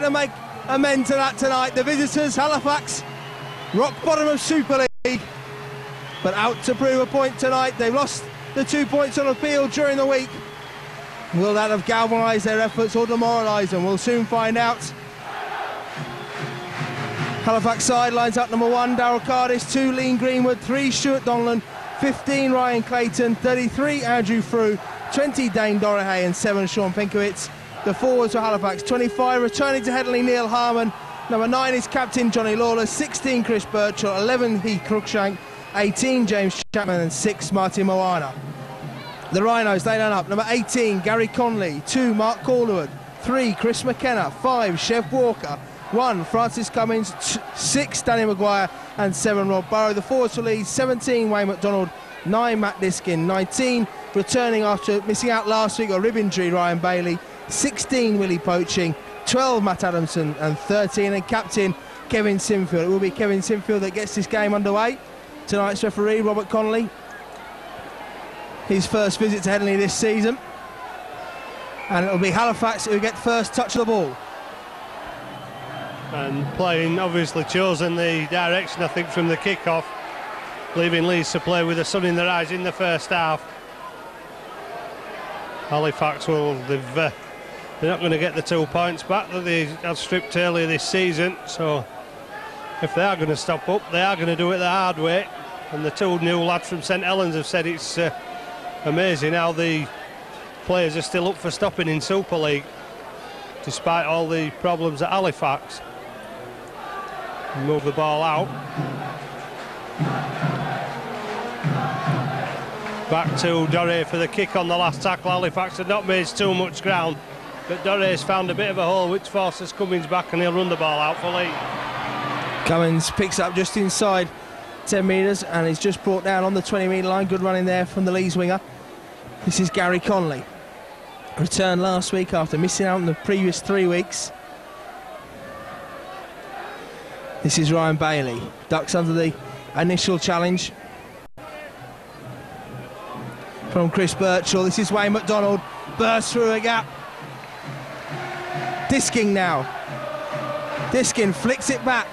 looking to make amends to that tonight. The visitors, Halifax, rock bottom of Super League, but out to prove a point tonight. They've lost the 2 points on the field during the week. Will that have galvanised their efforts or demoralised them? We'll soon find out. Halifax sidelines up number 1, Daryl Powell, 2, Lean Greenwood, 3, Stuart Donlan, 15, Ryan Clayton, 33, Andrew Frew, 20, Dane Dorahay, and 7, Sean Pinkowitz. The forwards for Halifax, 25, returning to Headingley, Neil Harmon. Number 9 is captain Johnny Lawler, 16, Chris Birchall, 11, Heath Cruikshank, 18, James Chapman, and 6, Martin Moana. The Rhinos, they line up. Number 18, Gary Conley, 2, Mark Calderwood, 3, Chris McKenna, 5, Chev Walker, 1, Francis Cummins, 6, Danny Maguire, and 7, Rob Burrow. The forwards for Leeds, 17, Wayne McDonald, 9, Matt Diskin, 19, returning after missing out last week or rib injury, Ryan Bailey, 16, Willie Poaching, 12, Matt Adamson, and 13, and captain Kevin Sinfield. It will be Kevin Sinfield that gets this game underway. Tonight's referee, Robert Connolly. His first visit to Headingley this season. And it'll be Halifax who get first touch of the ball. And playing, obviously chosen the direction, I think, from the kick-off, leaving Leeds to play with the sun in their eyes in the first half. Halifax they're not going to get the 2 points back that they had stripped earlier this season, so if they are going to stop up, they are going to do it the hard way. And the 2 new lads from St Helens have said it's amazing how the players are still up for stopping in Super League, despite all the problems at Halifax. Move the ball out. Back to Doré for the kick on the last tackle. Halifax had not made too much ground, but Doré's found a bit of a hole which forces Cummins back, and he'll run the ball out for Lee. Cummins picks up just inside 10 metres and is just brought down on the 20-metre line. Good running there from the Leeds winger. This is Gary Conley. Returned last week after missing out in the previous 3 weeks. This is Ryan Bailey. Ducks under the initial challenge from Chris Birchall. This is Wayne McDonald. Bursts through a gap. Disking now. Diskin flicks it back.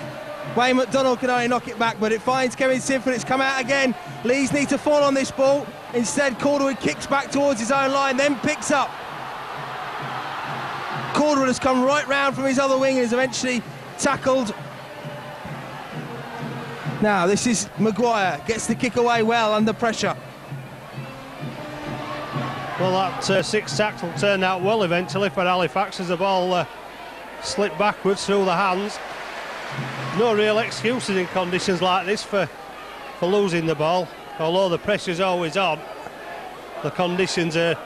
Wayne McDonald can only knock it back, but it finds Kevin Sinfield. It's come out again. Leeds need to fall on this ball. Instead, Calderwood kicks back towards his own line, then picks up. Calderwood has come right round from his other wing and is eventually tackled. Now, this is Maguire. Gets the kick away well under pressure. Well, that 6th tackle turned out well eventually for Halifax as the ball slipped backwards through the hands. No real excuses in conditions like this for losing the ball, although the pressure's always on. The conditions are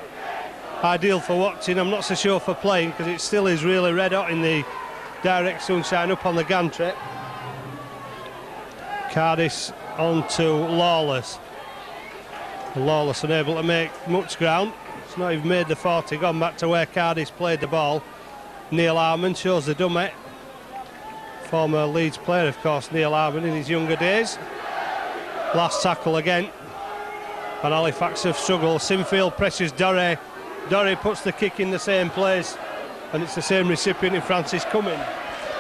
ideal for watching. I'm not so sure for playing, because it still is really red hot in the direct sunshine up on the gantry. Cardiff on to Lawless. Lawless unable to make much ground. It's not even made the 40, gone back to where Cardiff played the ball. Neil Harmon shows the dummy. Former Leeds player, of course, Neil Harmon in his younger days. Last tackle again. And Halifax have struggled. Sinfield pressures Doré. Doré puts the kick in the same place, and it's the same recipient in Francis Cummins.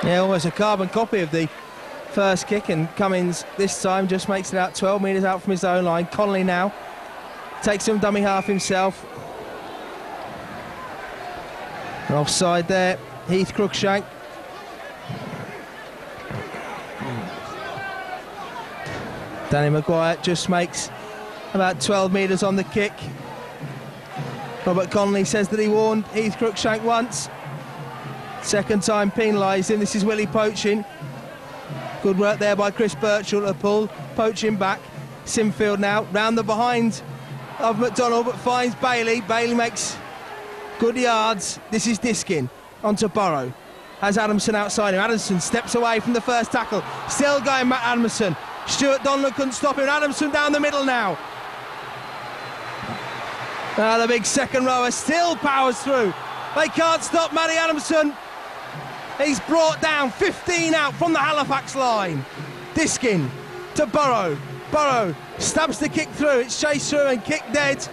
Yeah, almost a carbon copy of the first kick, and Cummins this time just makes it out 12 metres out from his own line. Connolly now takes him dummy half himself. And offside there, Heath Cruikshank. Danny Maguire just makes about 12 metres on the kick. Robert Connolly says that he warned Heath Cruikshank once. Second time penalised him. This is Willie Poaching. Good work there by Chris Birchall to pull Poaching back. Sinfield now round the behind of McDonald, but finds Bailey. Bailey makes good yards. This is Diskin onto Burrow. Has Adamson outside him. Adamson steps away from the first tackle. Still going Matt Adamson. Stuart Donlan couldn't stop him. Adamson down the middle now. The big second rower still powers through. They can't stop Matty Adamson. He's brought down 15 out from the Halifax line. Diskin to Burrow. Burrow stabs the kick through. It's chased through and kicked dead.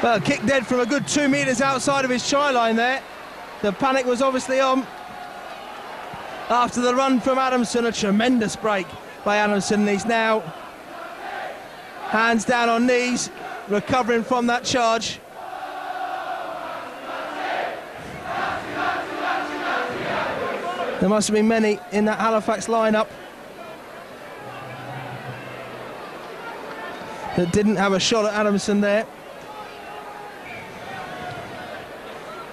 Well, kicked dead from a good 2 metres outside of his try line there. The panic was obviously on after the run from Adamson. A tremendous break by Adamson. He's now hands down on knees, recovering from that charge. There must have been many in that Halifax lineup that didn't have a shot at Adamson there.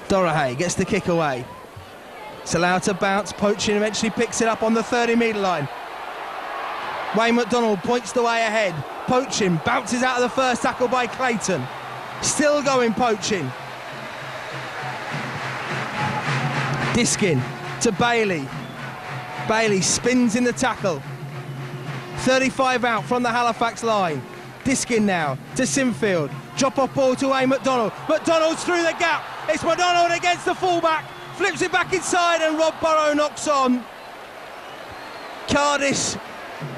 Dorahay gets the kick away. It's allowed to bounce. Poaching eventually picks it up on the 30-metre line. Wayne McDonald points the way ahead. Poaching bounces out of the first tackle by Clayton. Still going Poaching. Diskin to Bailey. Bailey spins in the tackle. 35 out from the Halifax line. Diskin now to Sinfield. Drop off ball to Wayne McDonald. McDonald's through the gap. It's McDonald against the fullback. Flips it back inside and Rob Burrow knocks on. Cardis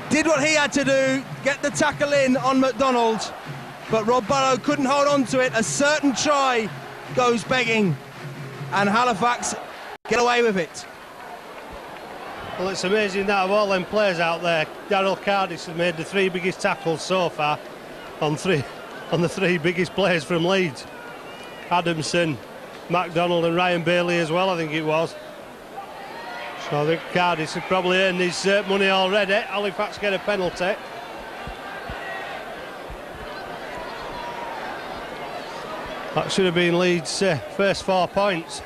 did what he had to do, get the tackle in on McDonald, but Rob Burrow couldn't hold on to it. A certain try goes begging, and Halifax get away with it. Well, it's amazing that of all them players out there, Daryl Cardis has made the 3 biggest tackles so far on the 3 biggest players from Leeds. Adamson, MacDonald and Ryan Bailey as well, I think it was. So I think Cardis had probably earned his money already. Halifax get a penalty. That should have been Leeds' first 4 points.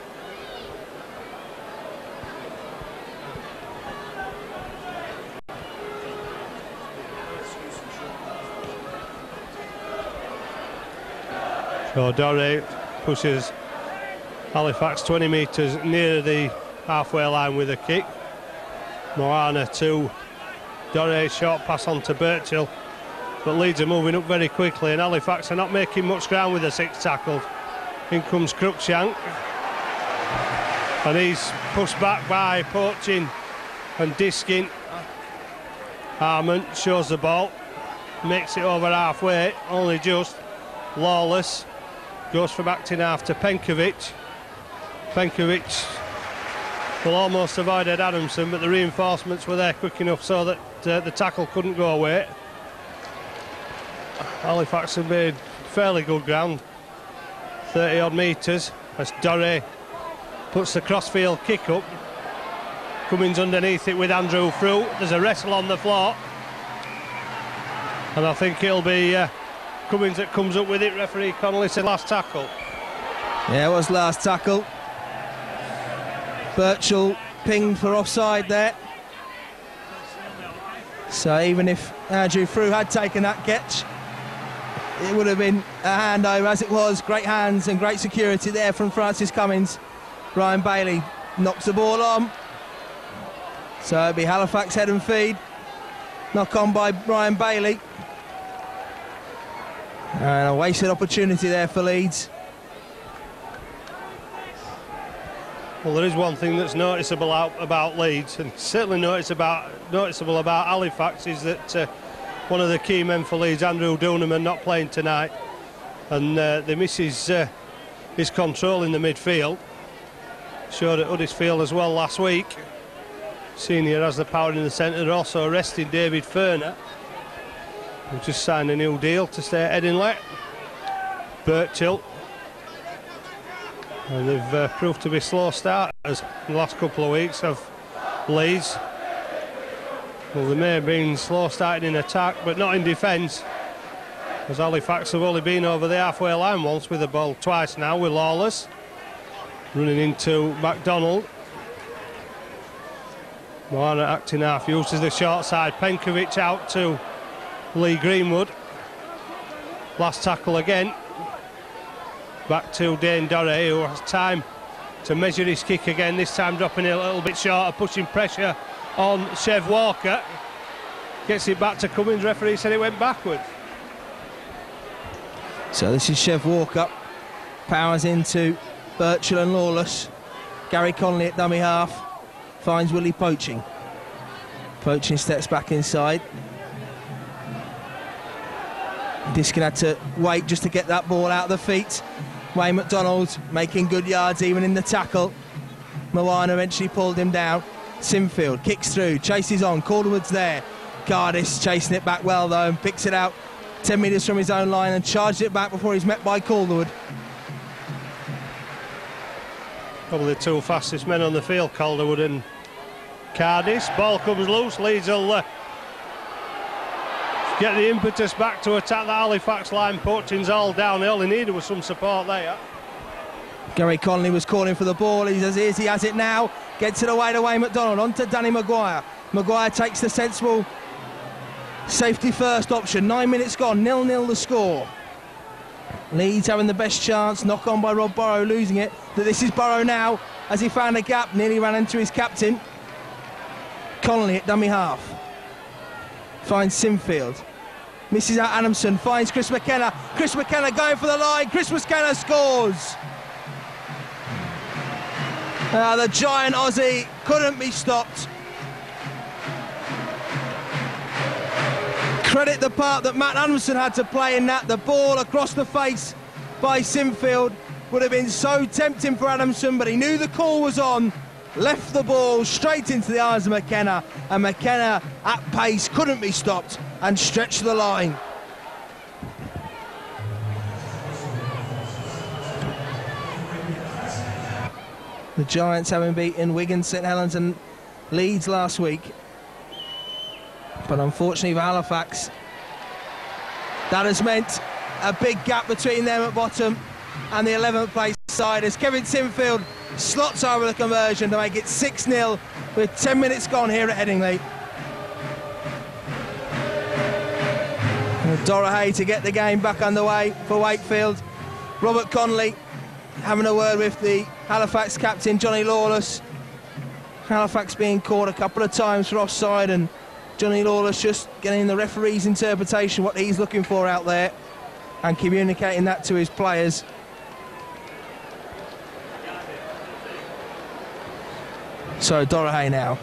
So Doré pushes Halifax 20 metres near the halfway line with a kick. Moana to Doré, short pass on to Birchall, but Leeds are moving up very quickly and Halifax are not making much ground with the 6 tackles. In comes Cruikshank and he's pushed back by Poaching and Diskin. Harmon shows the ball, makes it over halfway, only just. Lawless goes from acting half to Penkovic. Penkovic will almost avoided Adamson, but the reinforcements were there quick enough so that the tackle couldn't go away. Halifax have made fairly good ground, 30 odd metres, as Doré puts the crossfield kick up. Cummins underneath it with Andrew Fruit. There's a wrestle on the floor, and I think it'll be Cummins that comes up with it. Referee Connolly said last tackle. Yeah, it was last tackle. Birchall pinged for offside there. So even if Andrew Frew had taken that catch, it would have been a handover. As it was, great hands and great security there from Francis Cummins. Ryan Bailey knocks the ball on. So it'll be Halifax head and feed. Knock on by Ryan Bailey. And a wasted opportunity there for Leeds. Well, there is one thing that's noticeable about Leeds, and certainly noticeable about Halifax, is that one of the key men for Leeds, Andrew Doonerman, not playing tonight, and they miss his control in the midfield. Showed at Huddersfield as well last week. Senior has the power in the centre, also arresting David Ferner, who just signed a new deal to stay at Headingley. Birchall. And they've proved to be slow starters in the last couple of weeks of Leeds. Well, they may have been slow starting in attack, but not in defence, as Halifax have only been over the halfway line once with the ball twice now, with Lawless running into MacDonald. Moana acting half, uses the short side. Penkovic out to Lee Greenwood. Last tackle again. Back to Dane Doré, who has time to measure his kick again, this time dropping it a little bit shorter, pushing pressure on Chev Walker. Gets it back to Cummins. Referee said it went backwards. So this is Chev Walker. Powers into Birchall and Lawless. Gary Connolly at dummy half. Finds Willie Poaching. Poaching steps back inside. Diskin had to wait just to get that ball out of the feet. Wayne McDonald making good yards even in the tackle. Moana eventually pulled him down. Sinfield kicks through, chases on, Calderwood's there. Cardis chasing it back well though and picks it out 10 metres from his own line and charges it back before he's met by Calderwood. Probably the two fastest men on the field, Calderwood and Cardis. Ball comes loose, Leeds will get the impetus back to attack the Halifax line. Poaching's all downhill, he needed was some support there. Gary Connolly was calling for the ball, he has it now, gets it away to Wayne McDonald, on to Danny Maguire. Maguire takes the sensible safety first option, 9 minutes gone, 0-0 the score. Leeds having the best chance, knock on by Rob Burrow, losing it. This is Burrow now, as he found a gap, nearly ran into his captain. Connolly at dummy half. Finds Sinfield. Misses out Adamson, finds Chris McKenna. Chris McKenna going for the line, Chris McKenna scores! The giant Aussie couldn't be stopped. Credit the part that Matt Adamson had to play in that. The ball across the face by Sinfield would have been so tempting for Adamson, but he knew the call was on, left the ball straight into the eyes of McKenna, and McKenna at pace couldn't be stopped and stretched the line. The Giants having beaten Wigan, St Helens and Leeds last week. But unfortunately for Halifax, that has meant a big gap between them at bottom and the 11th place side as Kevin Sinfield slots over the conversion to make it 6-0 with 10 minutes gone here at Headingley. Dorohay to get the game back underway for Wakefield. Robert Connolly having a word with the Halifax captain Johnny Lawless. Halifax being caught a couple of times for offside, and Johnny Lawless just getting the referee's interpretation, what he's looking for out there, and communicating that to his players. So Dorohay now.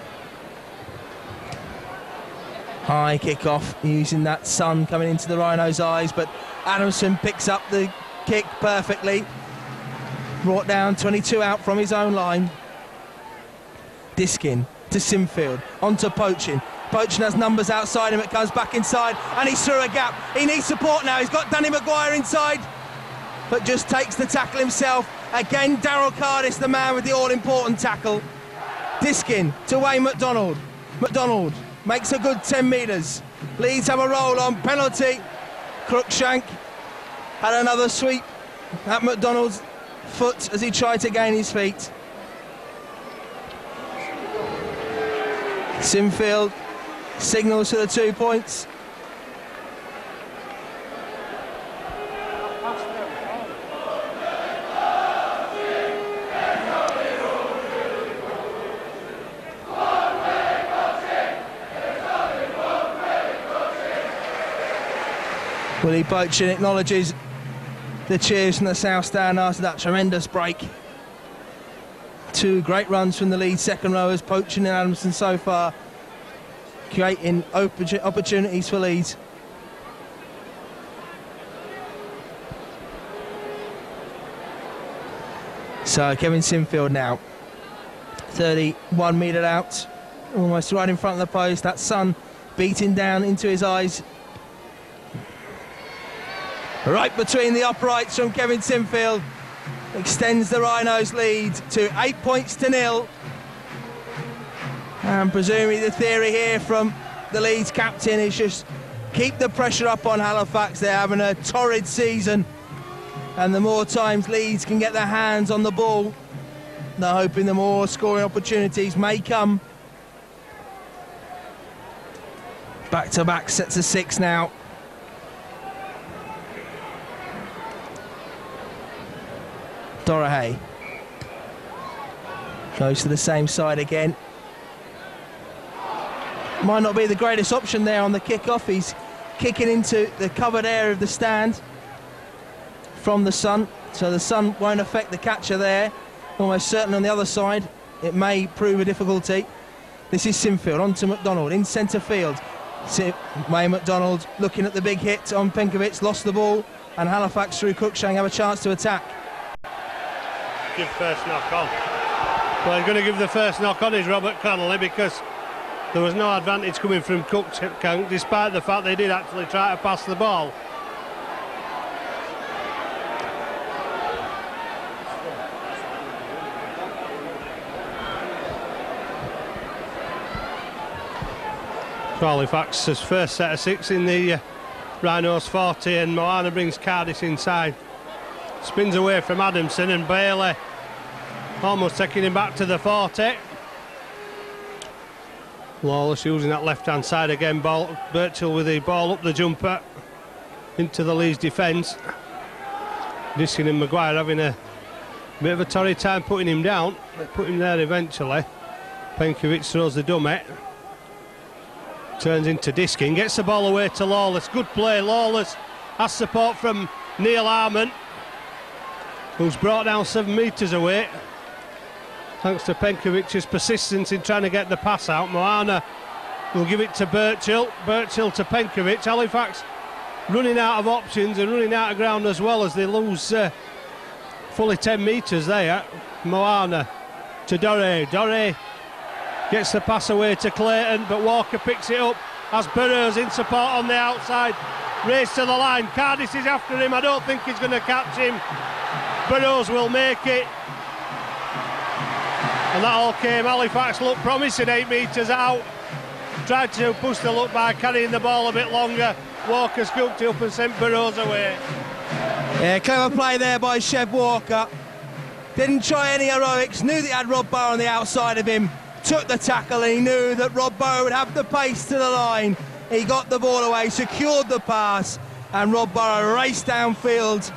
High kick-off, using that sun coming into the Rhinos' eyes, but Adamson picks up the kick perfectly. Brought down, 22 out from his own line. Diskin to Sinfield, onto Poaching. Poaching has numbers outside him, it comes back inside, and he's through a gap. He needs support now, he's got Danny Maguire inside, but just takes the tackle himself. Again, Daryl Cardis, the man with the all-important tackle. Diskin to Wayne McDonald. McDonald makes a good 10 metres. Leeds have a roll on, penalty. Cruikshank had another sweep at McDonald's foot as he tried to gain his feet. Sinfield signals to the 2 points. Willie Poaching acknowledges the cheers from the South Stand after that tremendous break. Two great runs from the Leeds second rowers, Poaching and Adamson so far, creating opportunities for Leeds. So Kevin Sinfield now, 31 metre out, almost right in front of the post. That sun beating down into his eyes. Right between the uprights from Kevin Sinfield, extends the Rhinos' lead to 8 points to 0. And presumably the theory here from the Leeds captain is just keep the pressure up on Halifax. They're having a torrid season, and the more times Leeds can get their hands on the ball, they're hoping the more scoring opportunities may come. Back-to-back sets of 6 now. Dorohay goes to the same side again. Might not be the greatest option there on the kick-off. He's kicking into the covered area of the stand from the sun, so the sun won't affect the catcher there. Almost certainly on the other side it may prove a difficulty. This is Sinfield, on to McDonald in centre field. Wayne McDonald looking at the big hit on Penkovic, lost the ball, and Halifax through Cruikshank have a chance to attack. Give first knock on. Well, he's going to give the first knock on his Robert Connolly, because there was no advantage coming from Cook's count, despite the fact they did actually try to pass the ball. So Halifax's first set of 6 in the Rhinos 40, and Moana brings Cardiff inside. Spins away from Adamson, and Bailey almost taking him back to the 40. Lawless using that left-hand side again. Birchall with the ball up the jumper into the Leeds defence. Diskin and Maguire having a bit of a torrid time putting him down. They put him there eventually. Penkovic throws the dummy. Turns into Diskin, gets the ball away to Lawless. Good play. Lawless has support from Neil Harmon, who's brought down 7 metres away, thanks to Penkovic's persistence in trying to get the pass out. Moana will give it to Birchall. Birchall to Penkovic. Halifax running out of options and running out of ground as well, as they lose fully 10 metres there. Moana to Doré. Doré gets the pass away to Clayton, but Walker picks it up as Burrows in support on the outside. Race to the line. Cardiff is after him. I don't think he's going to catch him. Burrows will make it. And that all came. Halifax looked promising 8 metres out. Tried to push the luck by carrying the ball a bit longer. Walker scooped it up and sent Burrows away. Yeah, clever play there by Chev Walker. Didn't try any heroics. Knew that he had Rob Bowe on the outside of him. Took the tackle, and he knew that Rob Bowe would have the pace to the line. He got the ball away, secured the pass, and Rob Bowe raced downfield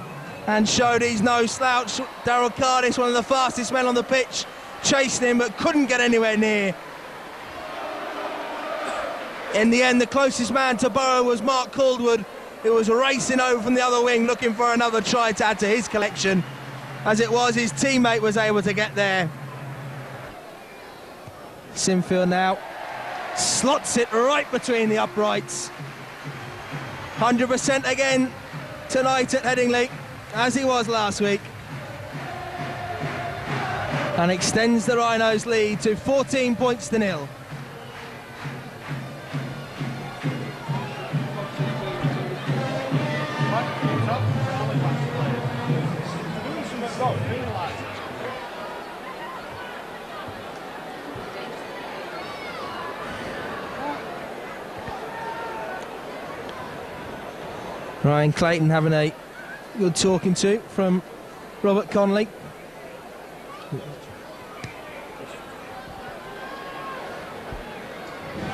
and showed he's no slouch. Daryl Cardiff, one of the fastest men on the pitch, chasing him but couldn't get anywhere near. In the end, the closest man to Bowe was Mark Caldwood, who was racing over from the other wing looking for another try to add to his collection. As it was, his teammate was able to get there. Sinfield now slots it right between the uprights. 100% again tonight at Headingley, as he was last week, and extends the Rhinos' lead to 14 points to 0. Ryan Clayton having a good talking to from Robert Connolly.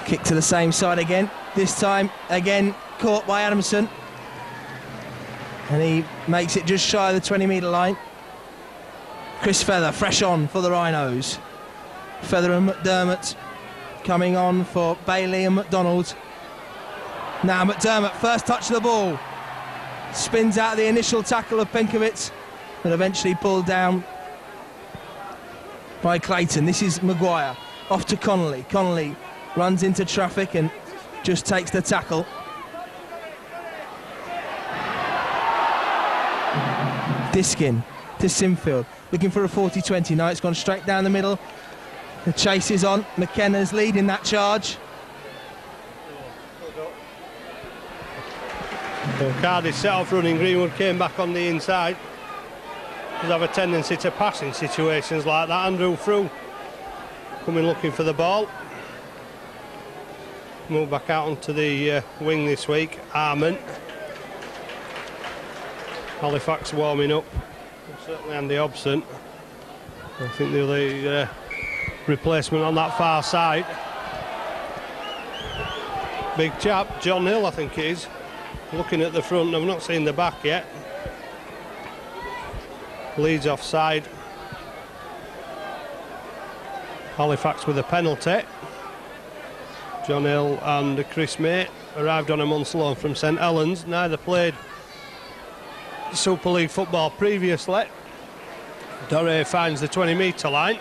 Kick to the same side again. This time again caught by Adamson, and he makes it just shy of the 20-metre line. Chris Feather fresh on for the Rhinos. Feather and McDermott coming on for Bailey and McDonald. Now McDermott, first touch of the ball. Spins out the initial tackle of Penkovic, but eventually pulled down by Clayton. This is Maguire, off to Connolly. Connolly runs into traffic and just takes the tackle. Diskin to Sinfield, looking for a 40-20. Now it's gone straight down the middle. The chase is on. McKenna's leading that charge. So Cardiff set off running. Greenwood came back on the inside. Does have a tendency to pass in situations like that. Andrew Frew coming looking for the ball. Move back out onto the wing this week. Armand. Halifax warming up. Certainly Andy Hobson. I think the other replacement on that far side. Big chap, John Hill I think it is. Looking at the front, I've not seen the back yet. Leeds offside. Halifax with a penalty. John Hill and Chris May arrived on a month's loan from St Helens. Neither played Super League football previously. Doré finds the 20-metre line.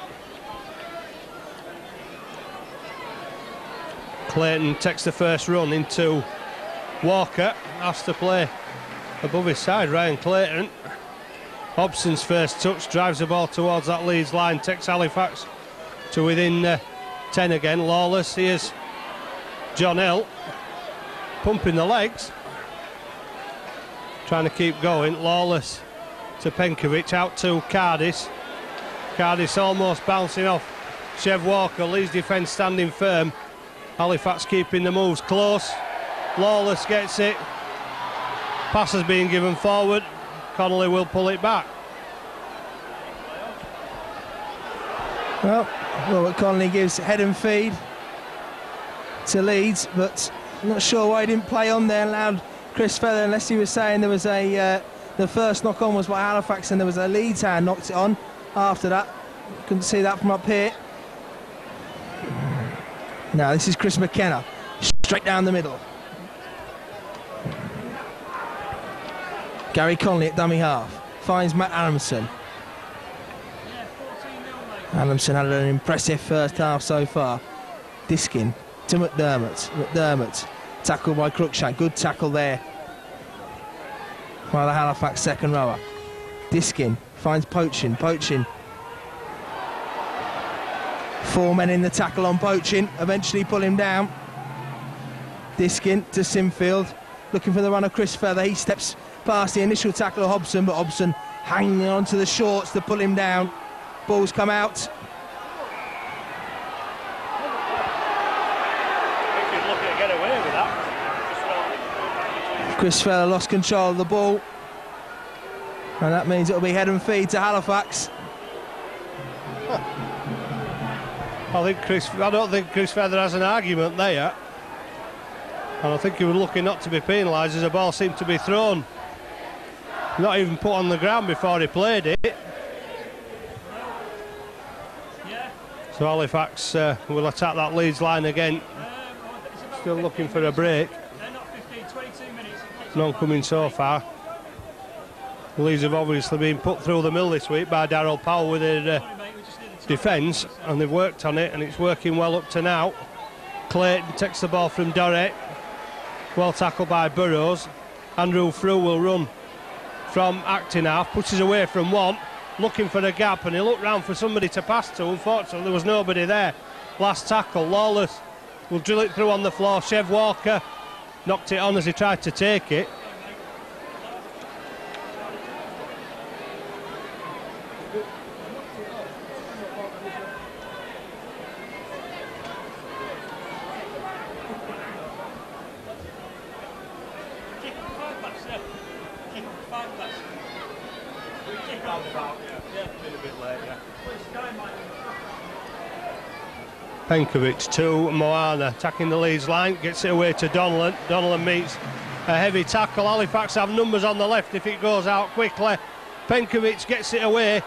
Clayton takes the first run into Walker. Has to play above his side, Ryan Clayton. Hobson's first touch drives the ball towards that Leeds line, takes Halifax to within 10 again. Lawless, here's John Hill, pumping the legs, trying to keep going. Lawless to Penkovic, out to Cardis. Cardis almost bouncing off Chev Walker. Leeds defence standing firm. Halifax keeping the moves close. Lawless gets it. Pass has been given forward. Connolly will pull it back. Well, Robert Connolly gives head and feed to Leeds, but I'm not sure why he didn't play on there and allowed Chris Feather, unless he was saying there was a the first knock on was by Halifax and there was a Leeds hand knocked it on after that. Couldn't see that from up here. Now this is Chris McKenna, straight down the middle. Gary Connolly at dummy half, finds Matt Adamson. Adamson had an impressive first half so far. Diskin to McDermott. McDermott tackled by Cruikshank, good tackle there by the Halifax second rower. Diskin finds Poachin. Poachin. 4 men in the tackle on Poachin, eventually pull him down. Diskin to Simfield, looking for the run of Chris Feather. He steps past the initial tackle of Hobson, but Hobson hanging on to the shorts to pull him down. Ball's come out. Chris Feather lost control of the ball, and that means it'll be head and feed to Halifax. I don't think Chris Feather has an argument there, and I think he was lucky not to be penalised as the ball seemed to be thrown, not even put on the ground before he played it. So Halifax will attack that Leeds line again, still looking for a break. None coming so far. Leeds have obviously been put through the mill this week by Daryl Powell with their defence, and they've worked on it, and it's working well up to now. Clayton takes the ball from Dorrit, well tackled by Burrows. Andrew Frew will run from acting half, pushes away from one, looking for a gap, and he looked round for somebody to pass to. Unfortunately there was nobody there. Last tackle, Lawless will drill it through on the floor. Chev Walker knocked it on as he tried to take it. Penkovic to Moana, attacking the Leeds line, gets it away to Donnellan. Donnellan meets a heavy tackle. Halifax have numbers on the left if it goes out quickly. Penkovic gets it away.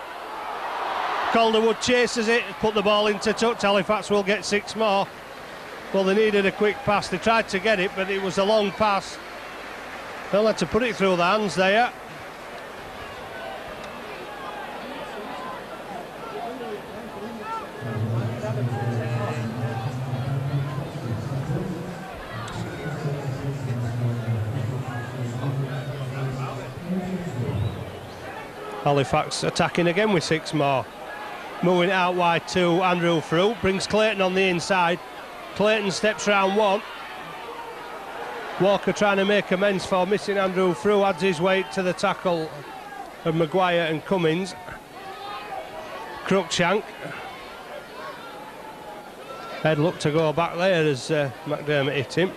Calderwood chases it, put the ball into touch. Halifax will get 6 more. Well, they needed a quick pass. They tried to get it, but it was a long pass. They'll have to put it through the hands there. Halifax attacking again with 6 more. Moving it out wide to Andrew Frew, brings Clayton on the inside. Clayton steps round one. Walker trying to make amends for missing Andrew Frew, adds his weight to the tackle of Maguire and Cummins. Cruikshank. Head looked to go back there as McDermott hit him.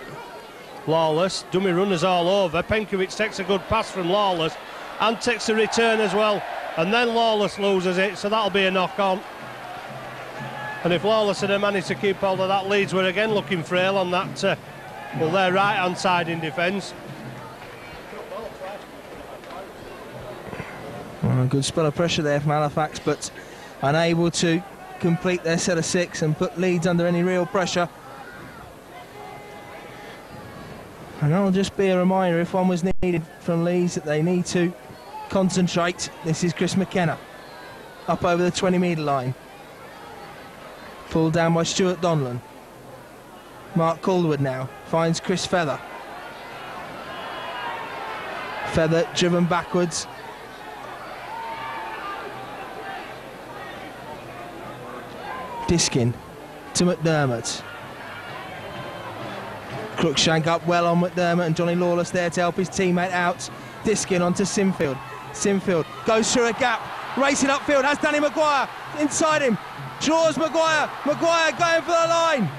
Lawless, dummy runners all over. Penkovic takes a good pass from Lawless and takes a return as well, and then Lawless loses it, so that'll be a knock on. And if Lawless had managed to keep hold of that, Leeds were again looking frail on that well, their right hand side in defence. Well, a good spell of pressure there from Halifax, but unable to complete their set of 6 and put Leeds under any real pressure. And that'll just be a reminder, if one was needed from Leeds, that they need to concentrate. This is Chris McKenna, up over the 20-metre line. Pulled down by Stuart Donlan. Mark Calderwood now finds Chris Feather. Feather driven backwards. Diskin to McDermott. Cruikshank up well on McDermott, and Johnny Lawless there to help his teammate out. Diskin onto Sinfield. Sinfield goes through a gap, racing upfield, has Danny Maguire inside him. Draws Maguire. Maguire going for the line.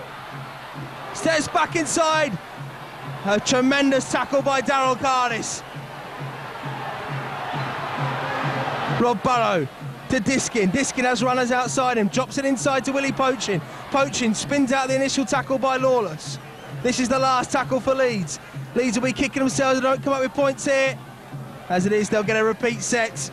Steps back inside. A tremendous tackle by Daryl Cardis. Rob Burrow to Diskin. Diskin has runners outside him. Drops it inside to Willie Poaching. Poaching spins out the initial tackle by Lawless. This is the last tackle for Leeds. Leeds will be kicking themselves. They don't come up with points here. As it is, they'll get a repeat set.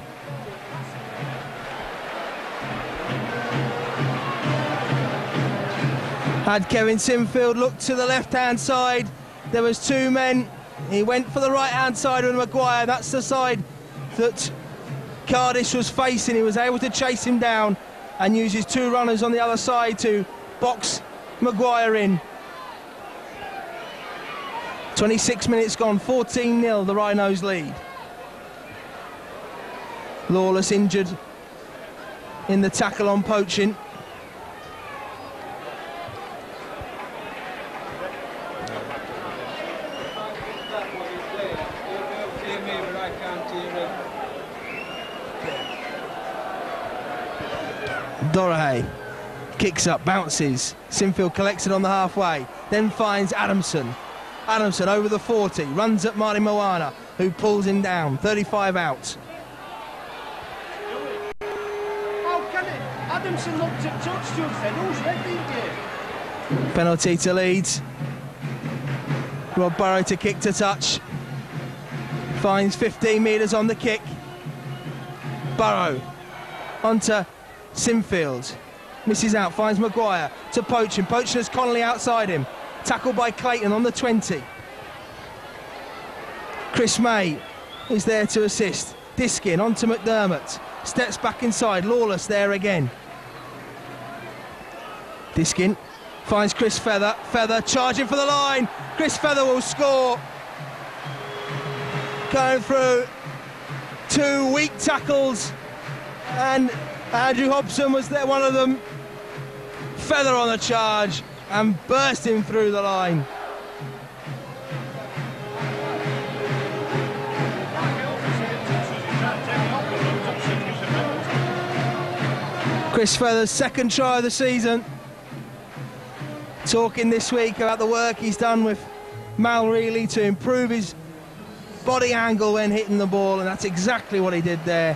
Had Kevin Sinfield look to the left-hand side. There was two men. He went for the right-hand side with Maguire. That's the side that Cardis was facing. He was able to chase him down and use his two runners on the other side to box Maguire in. 26 minutes gone, 14-0, the Rhinos lead. Lawless injured in the tackle on Poaching. Dorahay kicks up, bounces. Sinfield collects it on the halfway, then finds Adamson. Adamson over the 40, runs at Marty Moana, who pulls him down. 35 out. How can it? Adamson looked at touch and said, who's ready here? Penalty to Leeds. Rob Burrow to kick to touch. Finds 15 metres on the kick. Burrow onto Sinfield. Misses out, finds Maguire to Poaching. Poaching has Connolly outside him. Tackled by Clayton on the 20. Chris May is there to assist. Diskin onto McDermott. Steps back inside. Lawless there again. Diskin finds Chris Feather. Feather charging for the line. Chris Feather will score. Going through two weak tackles, and Andrew Hobson was there, one of them. Feather on the charge and bursting through the line. Chris Feather's second try of the season. Talking this week about the work he's done with Mal Reilly to improve his body angle when hitting the ball, and that's exactly what he did there.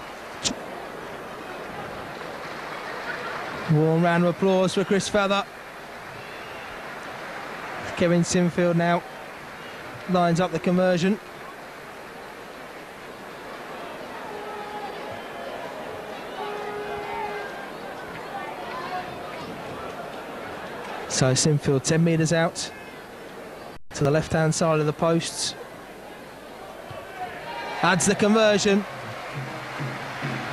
Warm round of applause for Chris Feather. Kevin Sinfield now lines up the conversion. So Sinfield 10 metres out to the left-hand side of the posts. Adds the conversion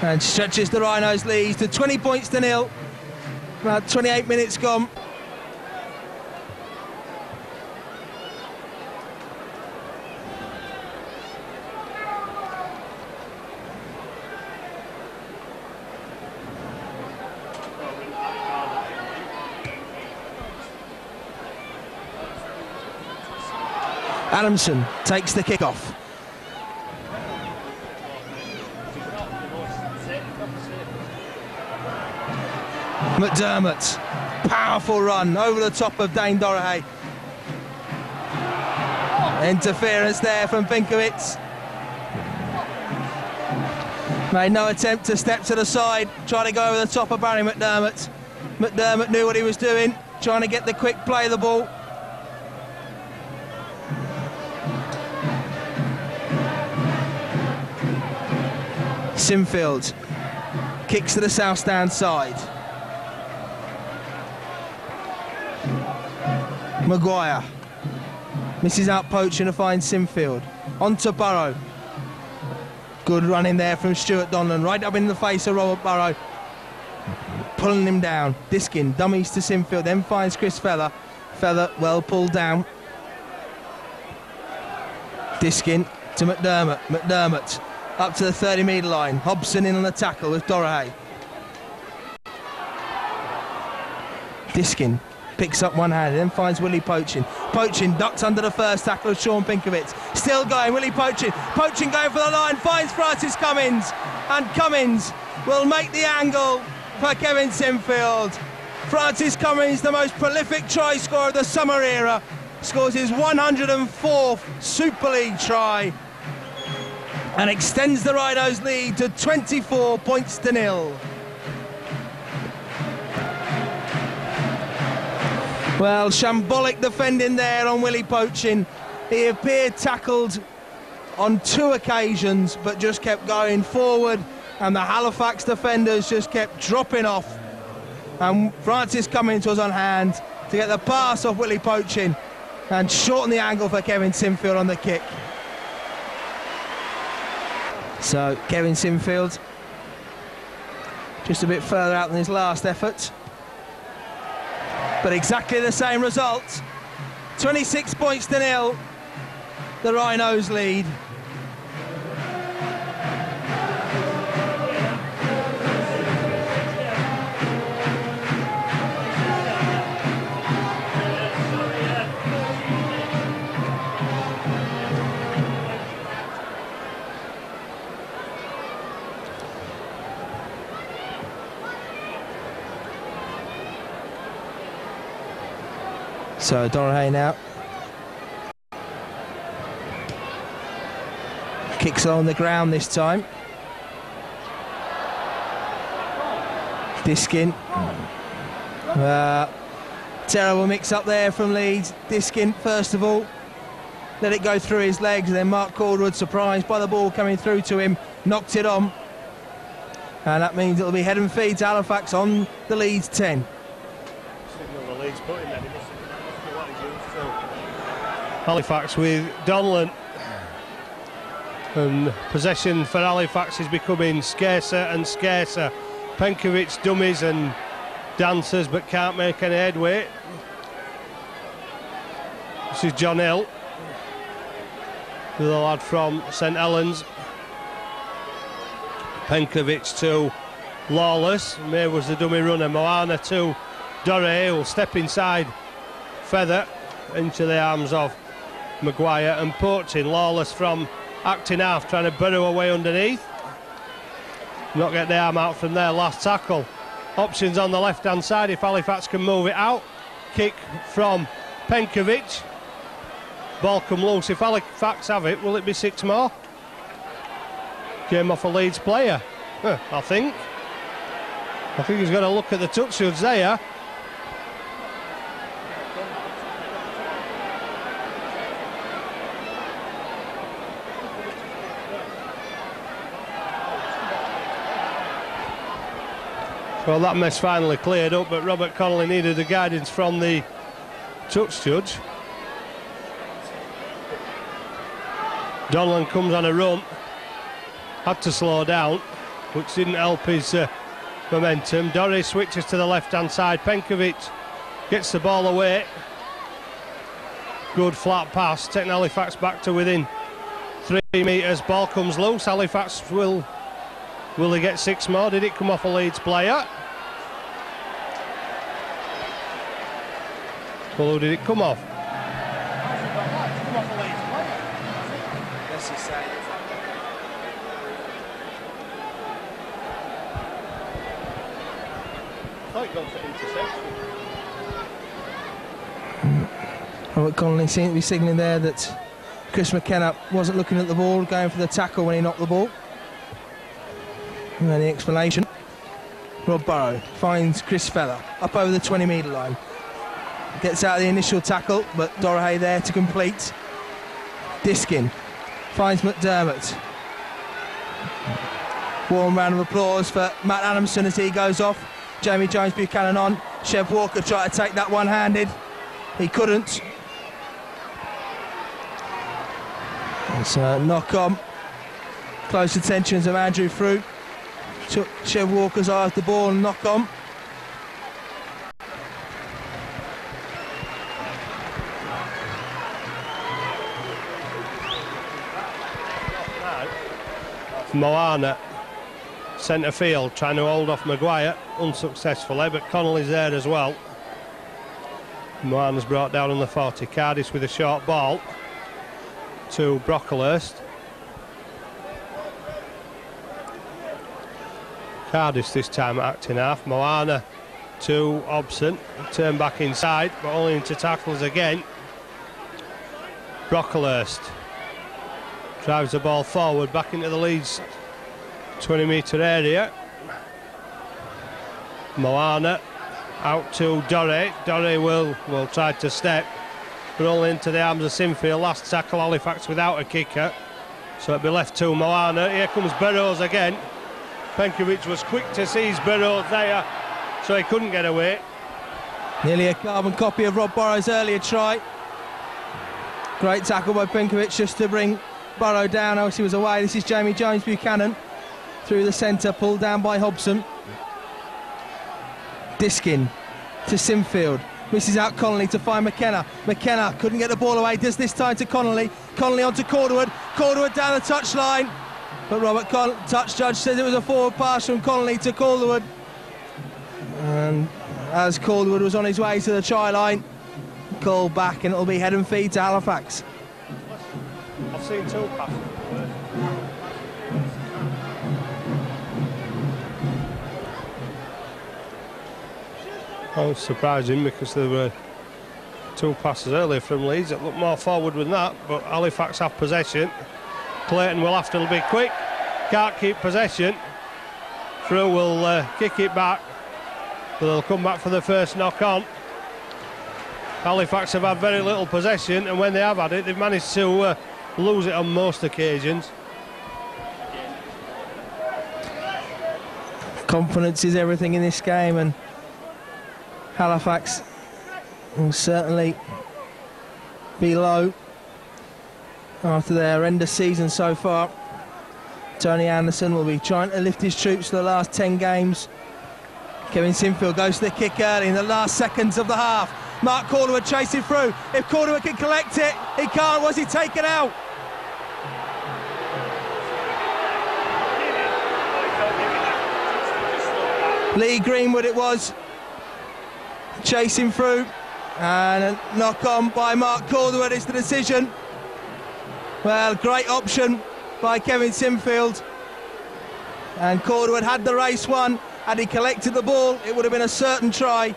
and stretches the Rhinos' lead to 20 points to 0. About 28 minutes gone. Adamson takes the kick-off. McDermott, powerful run over the top of Dane Dorahay. Interference there from Pinkowitz. Made no attempt to step to the side, trying to go over the top of Barry McDermott. McDermott knew what he was doing, trying to get the quick play of the ball. Sinfield kicks to the south stand side. Maguire misses out Poaching to find Sinfield. On to Burrow. Good run in there from Stuart Donlan, right up in the face of Robert Burrow. Pulling him down. Diskin dummies to Sinfield, then finds Chris Feather. Feather well pulled down. Diskin to McDermott. McDermott up to the 30-metre line. Hobson in on the tackle with Dorahay. Diskin picks up one hand, then finds Willie Poaching. Poaching ducks under the first tackle of Sean Pinkovitz. Still going, Willie Poaching. Poaching going for the line, finds Francis Cummins. And Cummins will make the angle for Kevin Sinfield. Francis Cummins, the most prolific try scorer of the summer era, scores his 104th Super League try and extends the Rhinos' lead to 24 points to nil. Well, shambolic defending there on Willie Poaching. He appeared tackled on 2 occasions, but just kept going forward, and the Halifax defenders just kept dropping off. And Francis Cummins was on hand to get the pass off Willie Poaching and shorten the angle for Kevin Sinfield on the kick. So Kevin Sinfield just a bit further out than his last effort, but exactly the same result. 26 points to nil, the Rhinos lead. So Dorahey now kicks on the ground this time. Diskin. Terrible mix up there from Leeds. Diskin, first of all, let it go through his legs, and then Mark Caldwood, surprised by the ball coming through to him, knocked it on. And that means it'll be head and feed to Halifax on the Leeds 10. Halifax with Donlan, and possession for Halifax is becoming scarcer and scarcer. Penkovic dummies and dancers, but can't make any headway. This is John Hill, the lad from St Helens. Penkovic to Lawless. May was the dummy runner. Moana to Dorahey, will step inside, feather into the arms of Maguire, and Poaching. Lawless from acting half, trying to burrow away underneath. Not get the arm out from their last tackle. Options on the left hand side if Halifax can move it out. Kick from Penkovic. Ball come loose. If Halifax have it, will it be 6 more? Came off a Leeds player, I think. He's got to look at the touches there. Well, that mess finally cleared up, but Robert Connolly needed the guidance from the touch judge. Donlan comes on a run, had to slow down, which didn't help his momentum. Dorahey switches to the left-hand side. Penkovic gets the ball away. Good flat pass, taking Halifax back to within 3 metres. Ball comes loose. Halifax will they get 6 more? Did it come off a Leeds player? Well, who did it come off? Robert Connolly seemed to be signalling there that Chris McKenna wasn't looking at the ball, going for the tackle when he knocked the ball. And then the explanation. Rob Burrow finds Chris Feller up over the 20-metre line. Gets out of the initial tackle, but Dorahey there to complete. Diskin finds McDermott. Warm round of applause for Matt Adamson as he goes off. Jamie Jones Buchanan on. Chev Walker tried to take that one-handed. He couldn't. It's a knock-on. Close attentions of Andrew Frew. Took Chev Walker's eye off the ball and knock on. Moana, centre field, trying to hold off Maguire unsuccessfully, but Connolly's there as well. Moana's brought down on the 40. Cardiff with a short ball to Brocklehurst. Cardiff this time acting half. Moana to Hobson. Turn back inside, but only into tackles again. Brocklehurst drives the ball forward back into the Leeds 20-metre area. Moana out to Doré. Doré will try to step, but only into the arms of Sinfield. Last tackle, Halifax without a kicker, so it'll be left to Moana. Here comes Burrows again. Penkovic was quick to seize Burrows there, so he couldn't get away. Nearly a carbon copy of Rob Burrows' earlier try. Great tackle by Penkovic just to bring Burrow down, else he was away. This is Jamie Jones Buchanan through the centre, pulled down by Hobson. Diskin to Sinfield, misses out Connolly to find McKenna. McKenna couldn't get the ball away, does this time to Connolly. Connolly onto Calderwood. Calderwood down the touchline, but Robert touch judge says it was a forward pass from Connolly to Calderwood. And as Calderwood was on his way to the try line, called back, and it'll be head and feed to Halifax. I've seen two passes. I was surprising because there were two passes earlier from Leeds that looked more forward than that, but Halifax have possession. Clayton will have to be quick, can't keep possession. Frew will kick it back, but they'll come back for the first knock on. Halifax have had very little possession, and when they have had it, they've managed to lose it on most occasions. Confidence is everything in this game, and Halifax will certainly be low after their horrendous season so far. Tony Anderson will be trying to lift his troops for the last 10 games. Kevin Sinfield goes to the kick early in the last seconds of the half. Mark Calderwood chasing through. If Calderwood can collect it, he can't. Was he taken out? Lee Greenwood it was, chasing through, and a knock on by Mark Calderwood is the decision. Well, great option by Kevin Sinfield, and Calderwood had the race won. Had he collected the ball, it would have been a certain try,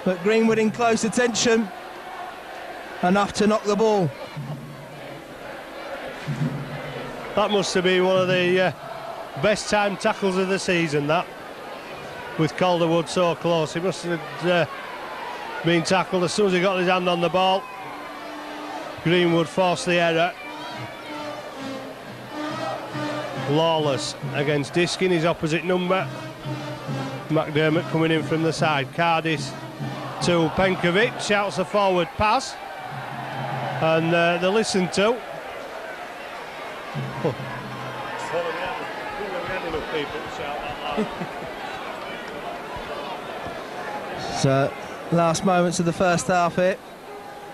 but Greenwood in close attention, enough to knock the ball. That must have been one of the best timed tackles of the season, that, with Calderwood so close. He must have been tackled as soon as he got his hand on the ball. Greenwood forced the error. Lawless against Diskin, his opposite number. McDermott coming in from the side. Cardiff to Penkovic, shouts a forward pass, and they listen to. So, last moments of the first half here.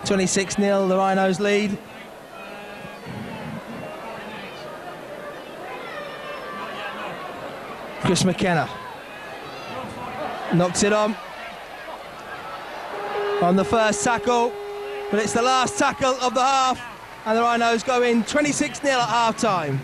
26-0, the Rhinos lead. Chris McKenna knocks it on the first tackle, but it's the last tackle of the half, and the Rhinos go in 26-0 at half-time.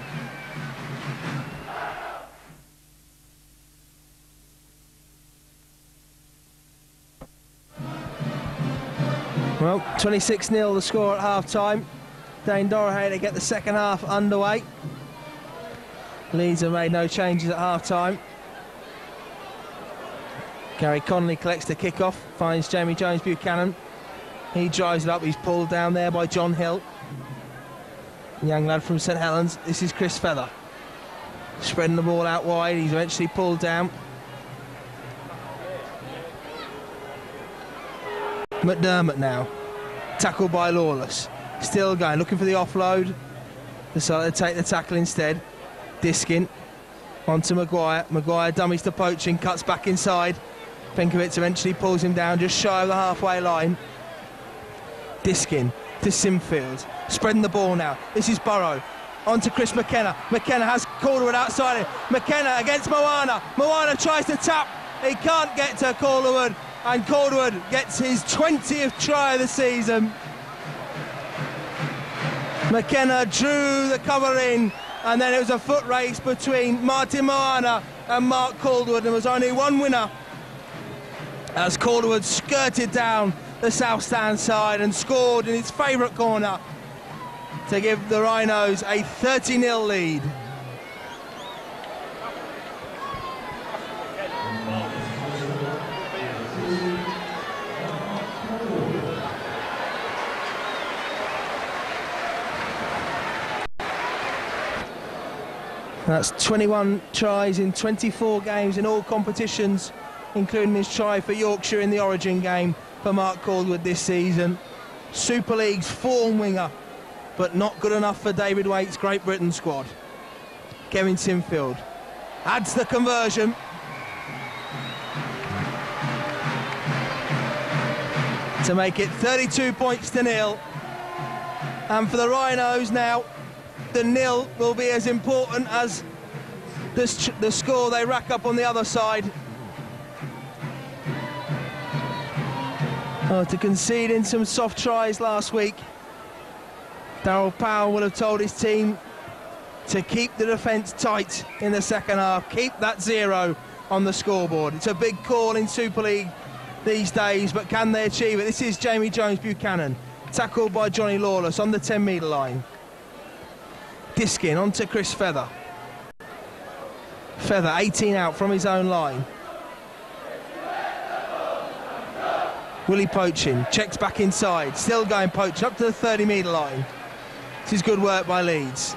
Well, 26-0 the score at half-time. Dane Dorahey to get the second half underway. Leeds have made no changes at half-time. Gary Connolly collects the kick-off, finds Jamie Jones Buchanan. He drives it up, he's pulled down there by John Hill. Young lad from St Helens. This is Chris Feather. Spreading the ball out wide, he's eventually pulled down. McDermott now, tackled by Lawless. Still going, looking for the offload. Decided to take the tackle instead. Diskin onto Maguire. Maguire dummies to Poaching, cuts back inside. Penkovic eventually pulls him down just shy of the halfway line. Diskin to Sinfield, spreading the ball now. This is Burrow, onto Chris McKenna. McKenna has Calderwood outside him. McKenna against Moana. Moana tries to tap, he can't get to Calderwood. and Calderwood gets his 20th try of the season. McKenna drew the cover in, and then it was a foot race between Martin Moana and Mark Calderwood, and there was only one winner as Calderwood skirted down the south stand side and scored in his favourite corner to give the Rhinos a 30-0 lead. That's 21 tries in 24 games in all competitions, including his try for Yorkshire in the Origin game for Mark Calderwood this season. Super League's form winger, but not good enough for David Waite's Great Britain squad. Kevin Sinfield adds the conversion. To make it 32 points to 0. And for the Rhinos now, the nil will be as important as the score they rack up on the other side. To concede in some soft tries last week, Daryl Powell would have told his team to keep the defence tight in the second half, keep that 0 on the scoreboard. It's a big call in Super League these days, but can they achieve it? This is Jamie Jones-Buchanan, tackled by Johnny Lawless on the 10-metre line. Diskin onto Chris Feather. Feather 18 out from his own line. Willie Poaching checks back inside, still going Poaching up to the 30-metre line. This is good work by Leeds.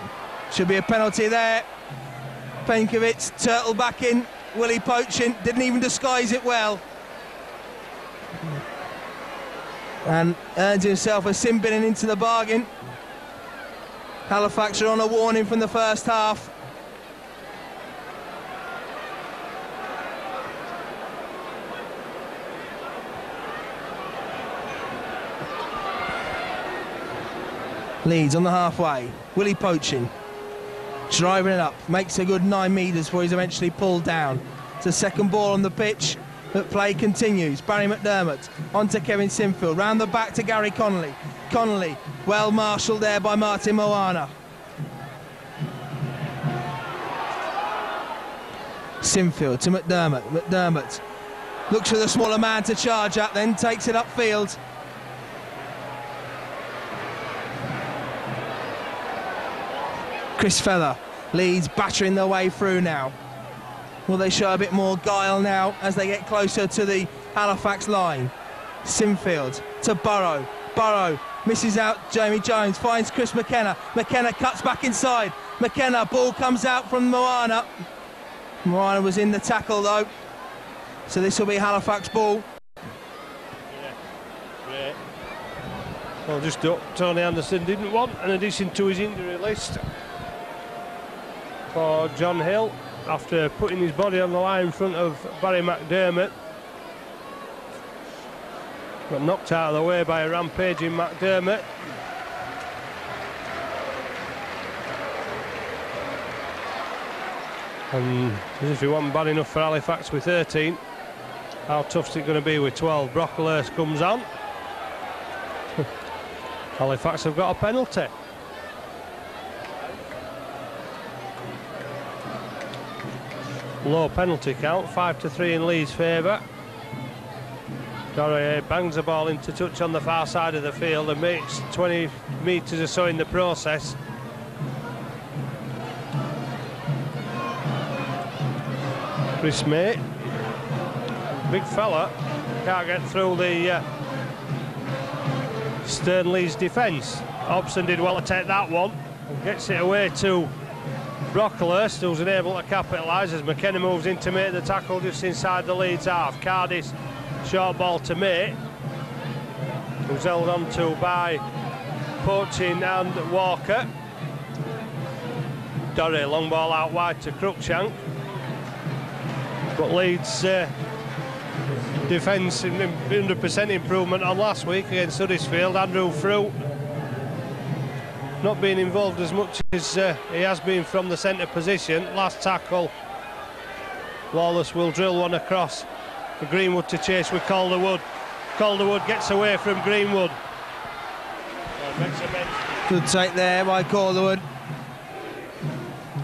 Should be a penalty there. Penkovic, turtle back in. Willie Poaching didn't even disguise it well. And earns himself a sin binning into the bargain. Halifax are on a warning from the first half. Leeds on the halfway. Willie Poaching driving it up, makes a good 9 metres before he's eventually pulled down. It's a second ball on the pitch, but play continues. Barry McDermott onto Kevin Sinfield, round the back to Gary Connolly. Connolly, well marshalled there by Martin Moana. Sinfield to McDermott. McDermott looks for the smaller man to charge at, then takes it upfield. Chris Feather, Leeds battering their way through now. Will they show a bit more guile now as they get closer to the Halifax line? Sinfield to Burrow. Burrow misses out Jamie Jones, finds Chris McKenna. McKenna cuts back inside. McKenna, ball comes out from Moana. Moana was in the tackle though, so this will be Halifax ball. Yeah. Well, just Tony Anderson didn't want an addition to his injury list for John Hill after putting his body on the line in front of Barry McDermott. Got knocked out of the way by a rampaging McDermott. And as if he wasn't bad enough for Halifax with 13, how tough's it going to be with 12? Brocklehurst comes on. Halifax have got a penalty. Low penalty count, 5-3 in Leeds' favour. Doré bangs the ball into touch on the far side of the field and makes 20 metres or so in the process. Chris May, big fella, can't get through the Stern Leeds defence. Hobson did well to take that one and gets it away to Brocklehurst, who's unable to capitalise as McKenna moves in to make the tackle just inside the Leeds half. Cardis, short ball to May, who's held on to by Poaching and Walker. Doré, long ball out wide to Cruikshank. But Leeds defence 100% improvement on last week against Huddersfield. Andrew Frew not being involved as much as he has been from the centre position. Last tackle, Lawless will drill one across For Greenwood to chase with Calderwood. Calderwood gets away from Greenwood. Good take there by Calderwood.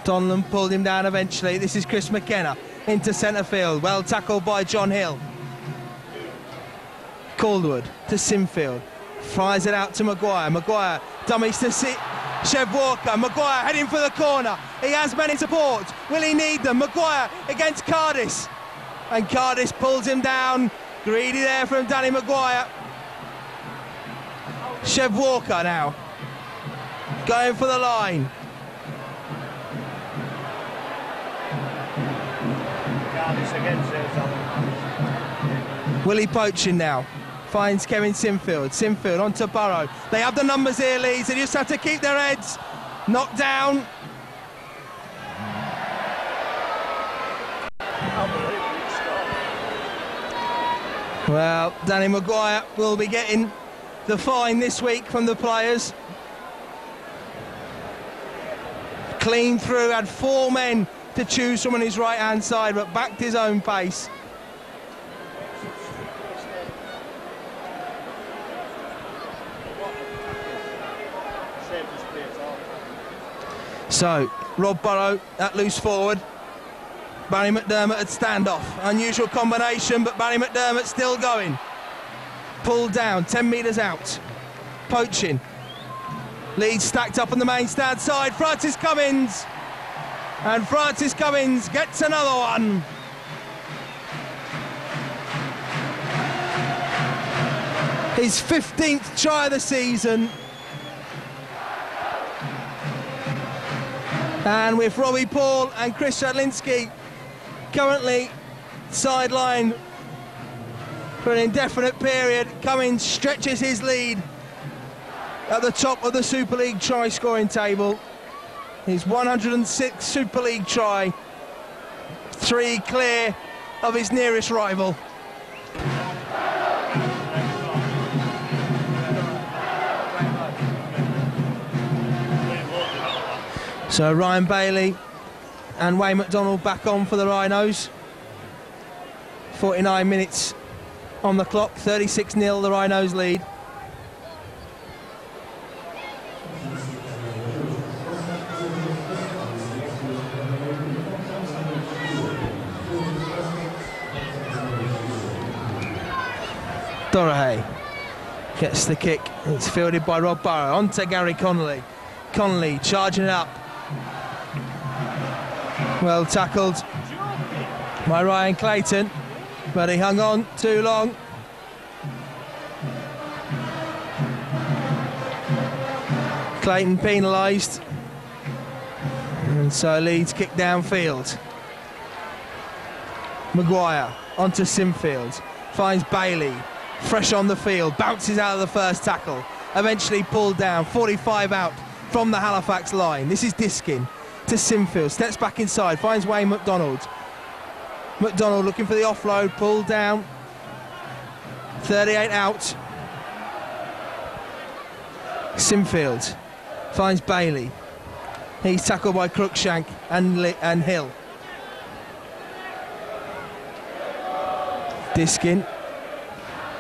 Donlan pulled him down eventually. This is Chris McKenna into centre field. Well tackled by John Hill. Calderwood to Sinfield. Fires it out to Maguire. Maguire dummies to Chev Walker. Maguire heading for the corner. He has men in support. Will he need them? Maguire against Cardis. And Cardis pulls him down. Greedy there from Danny Maguire. Chev Walker now. Going for the line. Willie poaching now. Finds Kevin Sinfield. Sinfield onto Burrow. They have the numbers here, Leeds. They just have to keep their heads. Knocked down. Well, Danny Maguire will be getting the fine this week from the players. Clean through, had 4 men to choose from on his right-hand side, but backed his own pace. So, Rob Burrow at loose forward. Barry McDermott at standoff. Unusual combination, but Barry McDermott still going. Pulled down, 10 metres out. Poaching. Leeds stacked up on the main stand side. Francis Cummins. And Francis Cummins gets another one. His 15th try of the season. And with Robbie Paul and Chris Shadlinski currently sidelined for an indefinite period, Cummins stretches his lead at the top of the Super League try scoring table. His 106th Super League try, 3 clear of his nearest rival. So Ryan Bailey and Wayne McDonald back on for the Rhinos. 49 minutes on the clock, 36-0 the Rhinos lead. Dorahay gets the kick. It's fielded by Rob Burrow. On to Gary Connolly. Connolly charging it up. Well tackled by Ryan Clayton, but he hung on too long. Clayton penalised, and so Leeds kick downfield. Maguire onto Sinfield, finds Bailey, fresh on the field, bounces out of the first tackle, eventually pulled down, 45 out from the Halifax line. This is Diskin to Sinfield, steps back inside, finds Wayne McDonald. McDonald looking for the offload, pulled down, 38 out. Sinfield finds Bailey. He's tackled by Cruikshank and Hill. Diskin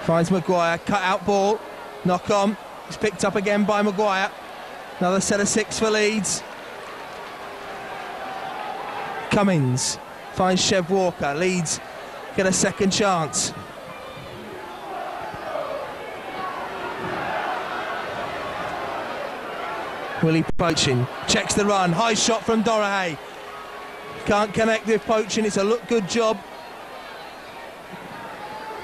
finds Maguire, cut out ball, knock on. It's picked up again by Maguire. Another set of 6 for Leeds. Cummins finds Chev Walker. Leeds get a second chance. Willie poaching, checks the run, high shot from Dorahay. Can't connect with poaching, it's a look good job.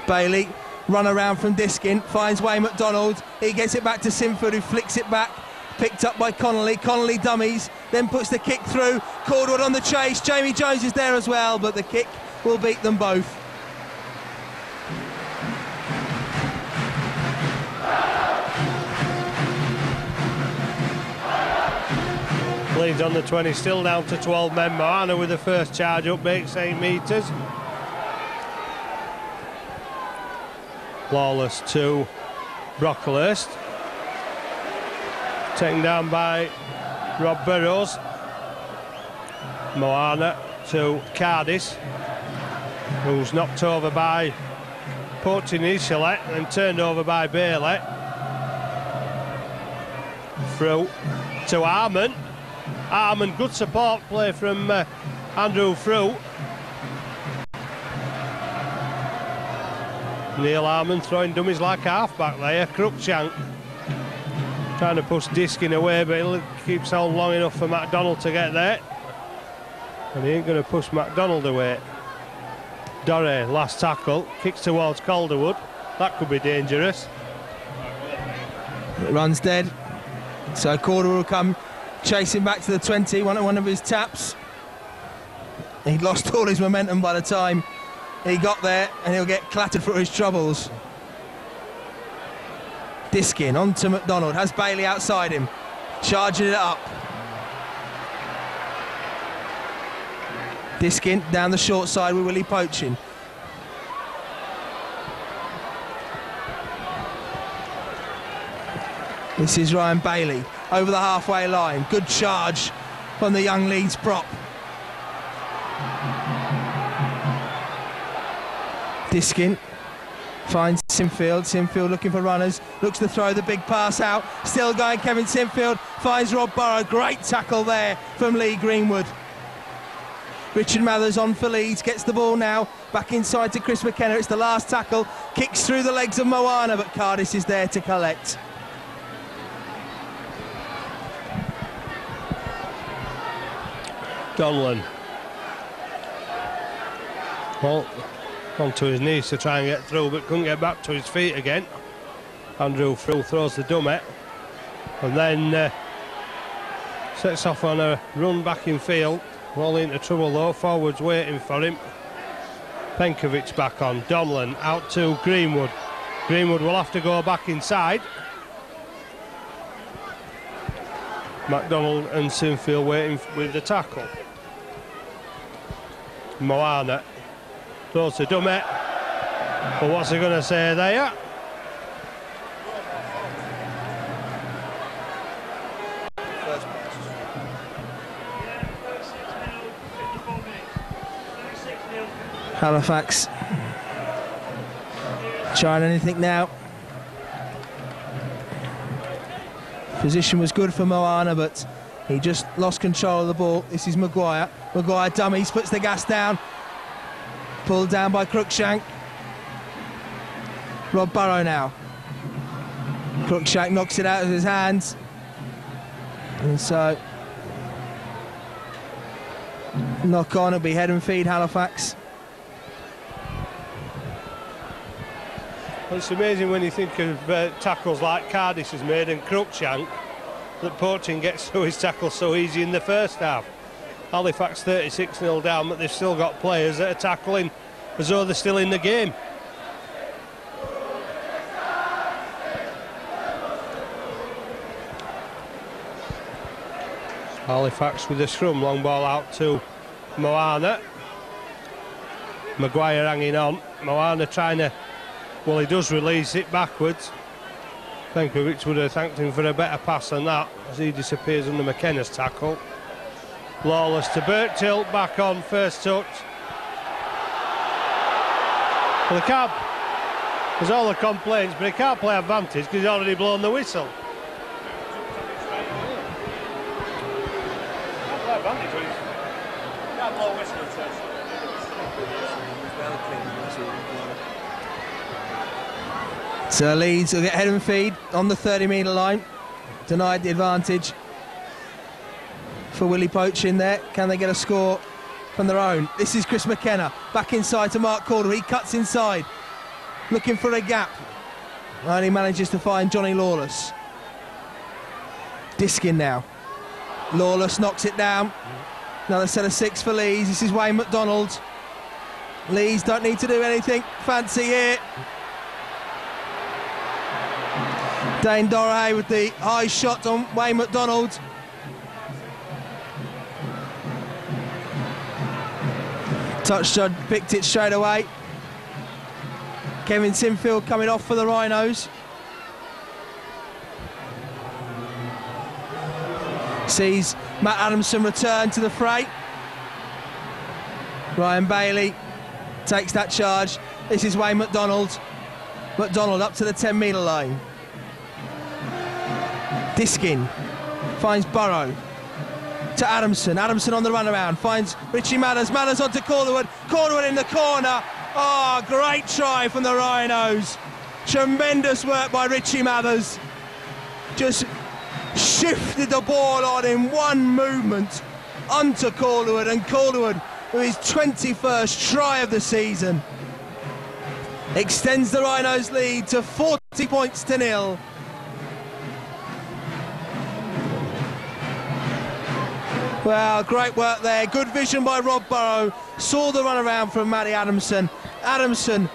Bailey, run around from Diskin, finds Wayne McDonald. He gets it back to Sinfield, who flicks it back. Picked up by Connolly. Connolly dummies, then puts the kick through. Caldwell on the chase. Jamie Jones is there as well, but the kick will beat them both. Leeds on the 20, still down to 12 men. Moana with the first charge up, makes 8 metres. Lawless to Brocklehurst. Taken down by Rob Burrows. Moana to Cardis. who's knocked over by Poach initially and turned over by Bailey. Through to Harmon. Harmon, good support play from Andrew Fruit. Neil Harmon throwing dummies like half-back there. Cruikshank trying to push Diskin away, but he keeps on long enough for MacDonald to get there. And he ain't going to push MacDonald away. Doré, last tackle, kicks towards Calderwood. That could be dangerous. It runs dead. So Calderwood will come chasing back to the 20, one of his taps. He'd lost all his momentum by the time he got there, and he'll get clattered for his troubles. Diskin on to MacDonald, has Bailey outside him, charging it up. Diskin down the short side with Willie Poaching. This is Ryan Bailey over the halfway line. Good charge from the young Leeds prop. Diskin finds Sinfield. Sinfield looking for runners. Looks to throw the big pass out. Still going, Kevin Sinfield finds Rob Burrow. Great tackle there from Lee Greenwood. Richard Mathers on for Leeds, gets the ball now, back inside to Chris McKenna. It's the last tackle, kicks through the legs of Moana, but Cardis is there to collect. Donlan. Well, onto his knees to try and get through, but couldn't get back to his feet again. Andrew Frill throws the dummy, and then sets off on a run back in field. All into trouble though, forwards waiting for him. Penkovic back on, Donlan out to Greenwood. Greenwood will have to go back inside. MacDonald and Sinfield waiting with the tackle. Moana throws the dummy. But what's he going to say there? Halifax trying anything now. Position was good for Moana, but he just lost control of the ball. This is Maguire. Maguire dummies, puts the gas down. Pulled down by Cruikshank. Rob Burrow now. Cruikshank knocks it out of his hands. And so knock on, it'll be head and feed Halifax. Well, it's amazing when you think of tackles like Cardis has made and Cruikshank, that Poaching gets through his tackle so easy in the first half. Halifax 36-0 down, but they've still got players that are tackling as though they're still in the game. Halifax with the scrum, long ball out to Moana. Maguire hanging on. Moana trying to, well, he does release it backwards. Penkovic would have thanked him for a better pass than that as he disappears under McKenna's tackle. Lawless to Birchill, back on, first touch. Well, the can't, there's all the complaints, but he can't play advantage because he's already blown the whistle. Can't play advantage, but he can't blow a whistle. So Leeds will get head and feed on the 30-metre line. Denied the advantage for Willie Poaching there. Can they get a score from their own? This is Chris McKenna, back inside to Mark Calder. He cuts inside, looking for a gap. And he manages to find Johnny Lawless. Diskin now. Lawless knocks it down. Another set of 6 for Leeds. This is Wayne MacDonald. Leeds don't need to do anything fancy here. Dane Doré with the high shot on Wayne MacDonald. Touchdown, picked it straight away. Kevin Sinfield coming off for the Rhinos. Sees Matt Adamson return to the fray. Ryan Bailey takes that charge. This is Wayne McDonald. McDonald up to the 10-metre line. Diskin finds Burrow to Adamson. Adamson on the runaround, finds Richie Mathers. Mathers on to Calderwood. Calderwood in the corner. Oh, great try from the Rhinos. Tremendous work by Richie Mathers. Just shifted the ball on in one movement onto Calderwood, and Calderwood, with his 21st try of the season, extends the Rhinos' lead to 40 points to 0. Well, great work there. Good vision by Rob Burrow. Saw the run around from Matty Adamson. Adamson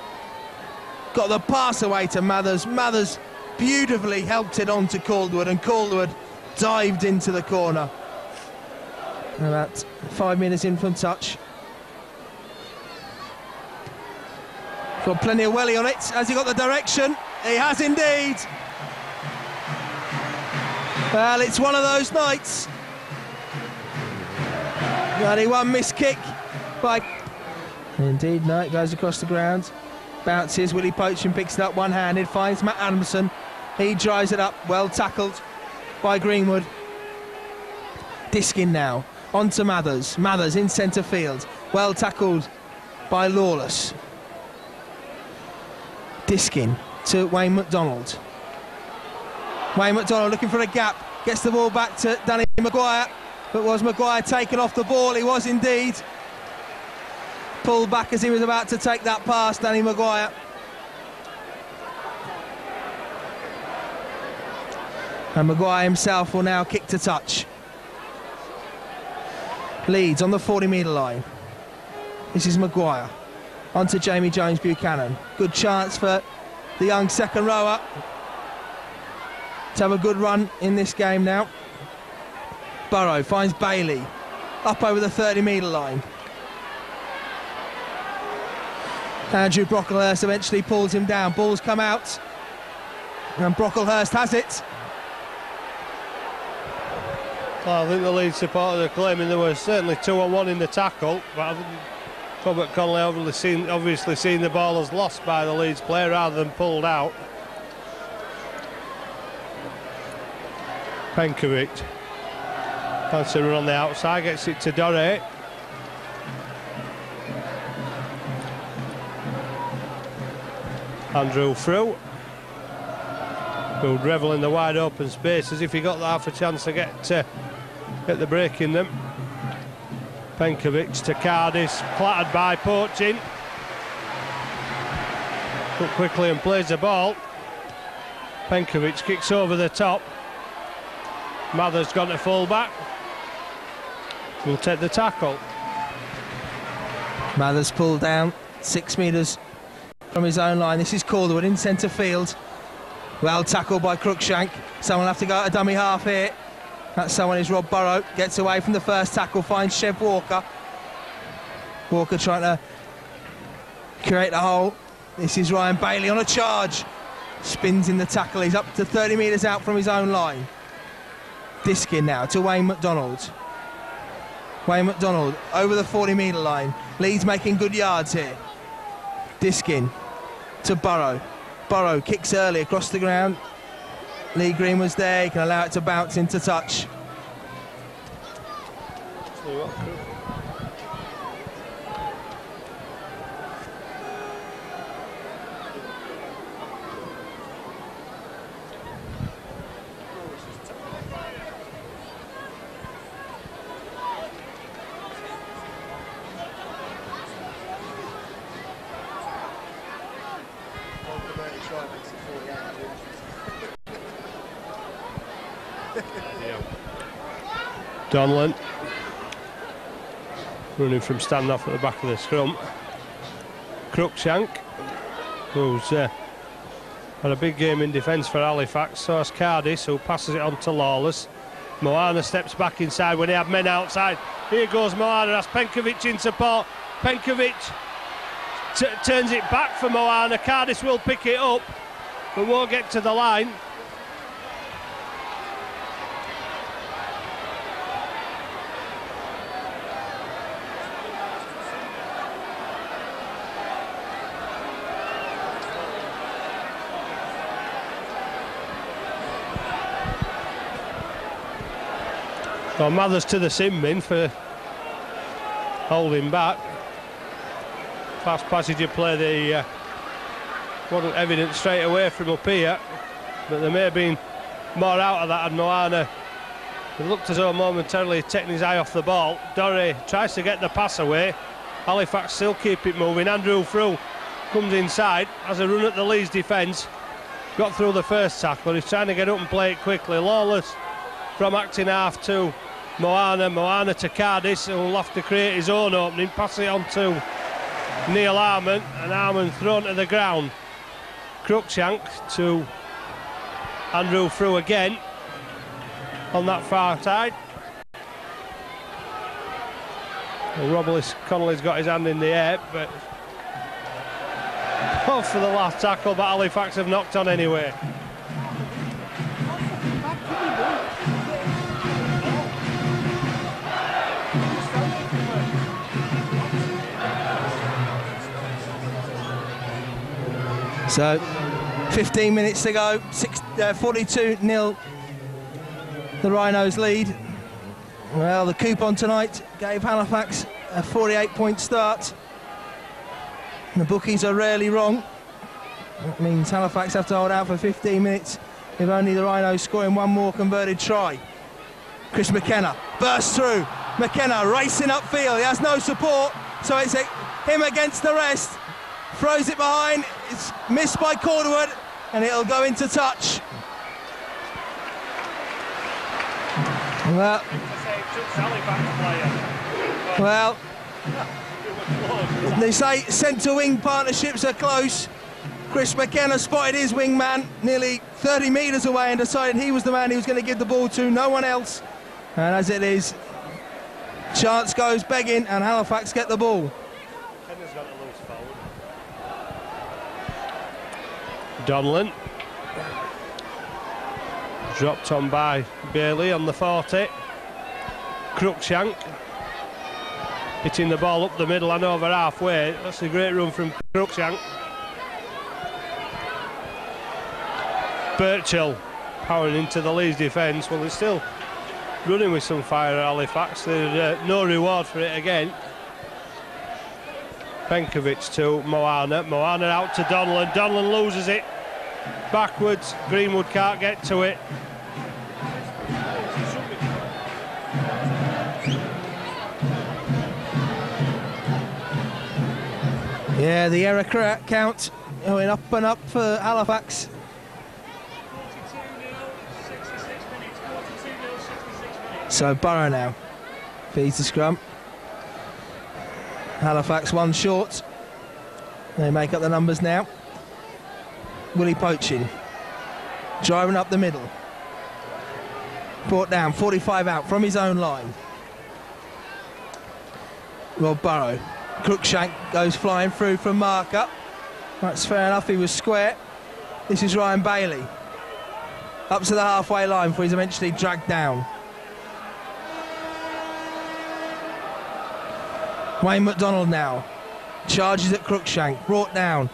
got the pass away to Mathers. Mathers beautifully helped it on to Calderwood, and Calderwood dived into the corner. About 5 minutes in from touch. Got plenty of welly on it. Has he got the direction? He has indeed. Well, it's one of those nights. Bloody one missed kick by... Indeed, no, it goes across the ground. Bounces, Willie Poacham picks it up one-handed, finds Matt Adamson. He drives it up, well tackled by Greenwood. Diskin now, on to Mathers. Mathers in centre field, well tackled by Lawless. Diskin to Wayne McDonald. Wayne McDonald looking for a gap, gets the ball back to Danny Maguire. But was Maguire taken off the ball? He was indeed. Pulled back as he was about to take that pass, Danny Maguire. And Maguire himself will now kick to touch. Leeds on the 40-metre line. This is Maguire. On to Jamie Jones-Buchanan. Good chance for the young second rower to have a good run in this game now. Burrow finds Bailey up over the 30-metre line. Andrew Brocklehurst eventually pulls him down. Ball's come out, and Brocklehurst has it. Well, I think the Leeds supporters are claiming there was certainly 2-on-1 in the tackle, but I think Robert Connolly obviously seen the ball as lost by the Leeds player rather than pulled out. Penkovic. Fancy run on the outside, gets it to Doré. Andrew through. Who'd revel in the wide open space as if he got half a chance to get the break in them. Penkovic to Cardis, clattered by Poaching. Up quickly and plays the ball. Penkovic kicks over the top. Mathers gone to full back. Will take the tackle. Mathers pulled down 6 metres from his own line. This is Calderwood in centre field. Well tackled by Cruikshank. Someone will have to go at a dummy half here. That someone is Rob Burrow. Gets away from the first tackle, finds Chev Walker. Walker trying to create a hole. This is Ryan Bailey on a charge. Spins in the tackle. He's up to 30 metres out from his own line. Diskin now to Wayne McDonald. Wayne McDonald over the 40-metre line. Leeds making good yards here. Diskin to Burrow. Burrow kicks early across the ground. Lee Green was there. He can allow it to bounce into touch. Donlan running from standoff at the back of the scrum. Cruikshank, who's had a big game in defence for Halifax. So has Cardis, who passes it on to Lawless. Moana steps back inside when he had men outside. Here goes Moana, has Penkovic in support. Penkovic turns it back for Moana. Cardis will pick it up, but won't get to the line. Well, Mathers to the sin bin for holding back. Fast passage of play, the wasn't evident straight away from up here, but there may have been more out of that had Moana. It looked as though momentarily taking his eye off the ball. Doré tries to get the pass away. Halifax still keep it moving. Andrew Frew comes inside, has a run at the Leeds defence. Got through the first tackle. He's trying to get up and play it quickly. Lawless from acting half to Moana. Moana to Cardis, who will have to create his own opening. Pass it on to Neil Harmon, and Harmon thrown to the ground. Cruikshank to Andrew Frew again on that far side. Well, Connolly's got his hand in the air, but off for the last tackle, but Halifax have knocked on anyway. So 15 minutes to go, 42-0 the Rhinos lead. Well, the coupon tonight gave Halifax a 48-point start. The bookies are rarely wrong. That means Halifax have to hold out for 15 minutes with only the Rhinos scoring one more converted try. Chris McKenna bursts through. McKenna racing upfield. He has no support, so it's him against the rest. Throws it behind. It's missed by Corderwood, and it'll go into touch. Well, they say centre-wing partnerships are close. Chris McKenna spotted his wingman nearly 30 metres away and decided he was the man he was going to give the ball to, no one else. And as it is, chance goes begging, and Halifax get the ball. Donlan dropped on by Bailey on the 40. Cruikshank hitting the ball up the middle and over halfway. That's a great run from Cruikshank. Birchall powering into the Leeds defence. Well, they're still running with some fire at Halifax. There's no reward for it again. Penkovic to Moana. Moana out to Donlan. Donlan loses it. Backwards. Greenwood can't get to it. Yeah, the error count going up and up for Halifax. 66 minutes. 66 minutes. So Burrow now feeds the scrum. Halifax one short. They make up the numbers now. Willie Poaching driving up the middle. Brought down, 45 out from his own line. Rob Burrow. Cruikshank goes flying through from marker. That's fair enough, he was square. This is Ryan Bailey. Up to the halfway line before he's eventually dragged down. Wayne McDonald now charges at Cruikshank, brought down.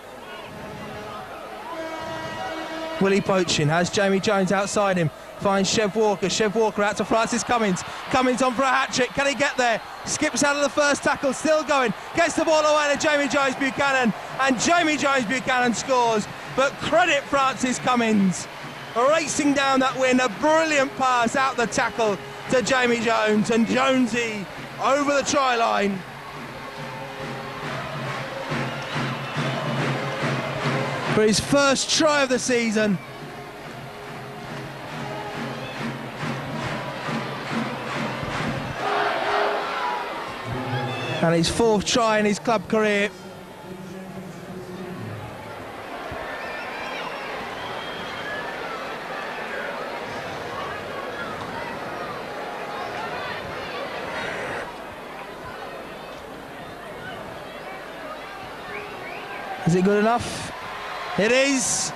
Willie Poaching has Jamie Jones outside him, finds Chev Walker. Chev Walker out to Francis Cummins. Cummins on for a hat-trick. Can he get there? Skips out of the first tackle, still going. Gets the ball away to Jamie Jones Buchanan, and Jamie Jones Buchanan scores. But credit Francis Cummins, racing down that win. A brilliant pass out the tackle to Jamie Jones, and Jonesy over the try line. For his first try of the season. And his fourth try in his club career. Is it good enough? It is.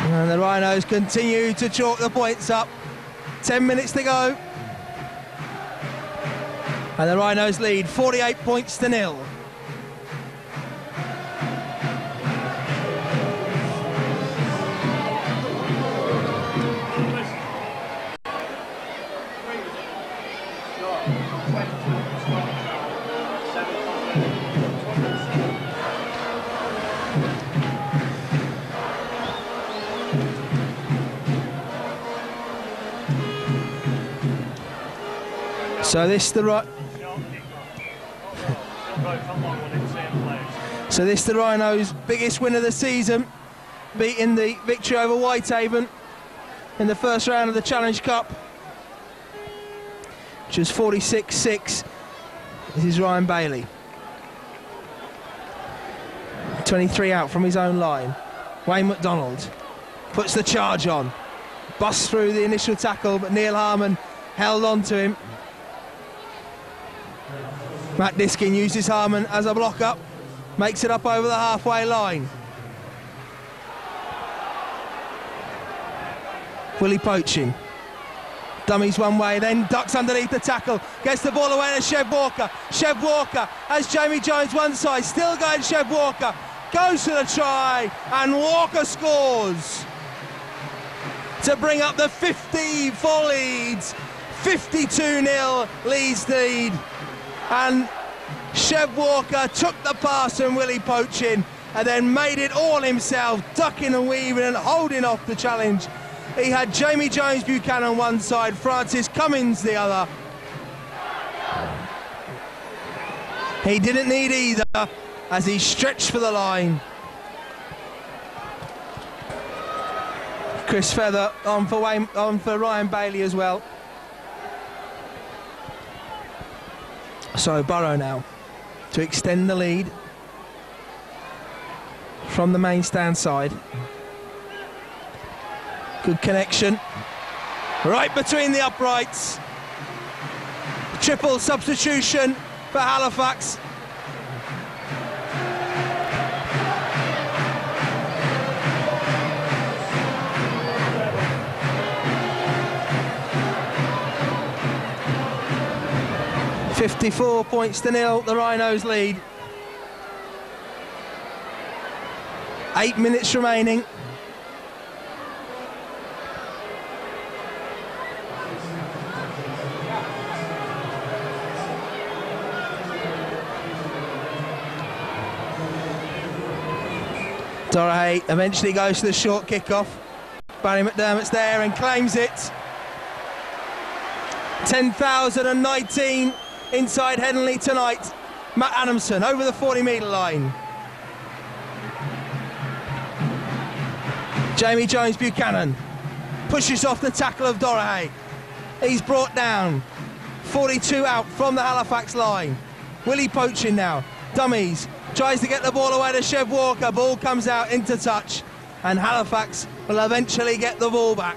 And the Rhinos continue to chalk the points up. 10 minutes to go. And the Rhinos lead 48 points to 0. So this the Rhinos' biggest win of the season, beating the victory over Whitehaven in the first round of the Challenge Cup, which was 46-6. This is Ryan Bailey. 23 out from his own line. Wayne McDonald puts the charge on. Busts through the initial tackle, but Neil Harmon held on to him. Matt Diskin uses Harmon as a block-up. Makes it up over the halfway line. Willie Poaching. Dummies one way, then ducks underneath the tackle. Gets the ball away to Chev Walker. Chev Walker has Jamie Jones one side. Still going Chev Walker. Goes to the try, and Walker scores to bring up the 50 for Leeds. 52-0 Leeds lead. And Chev Walker took the pass from Willie Poaching and then made it all himself, ducking and weaving and holding off the challenge. He had Jamie Jones Buchanan one side, Francis Cummins the other. He didn't need either as he stretched for the line. Chris Feather on for Ryan Bailey as well. So Burrow now to extend the lead from the main stand side. Good connection. Right between the uprights. Triple substitution for Halifax. $54 points to nil, the Rhinos lead. 8 minutes remaining. Dorahay eventually goes to the short kickoff. Barry McDermott's there and claims it. 10,019 inside Headingley tonight. Matt Adamson over the 40-metre line. Jamie Jones Buchanan pushes off the tackle of Dorahay. He's brought down. 42 out from the Halifax line. Willie Poaching now. Dummies. Tries to get the ball away to Chev Walker. Ball comes out into touch. And Halifax will eventually get the ball back.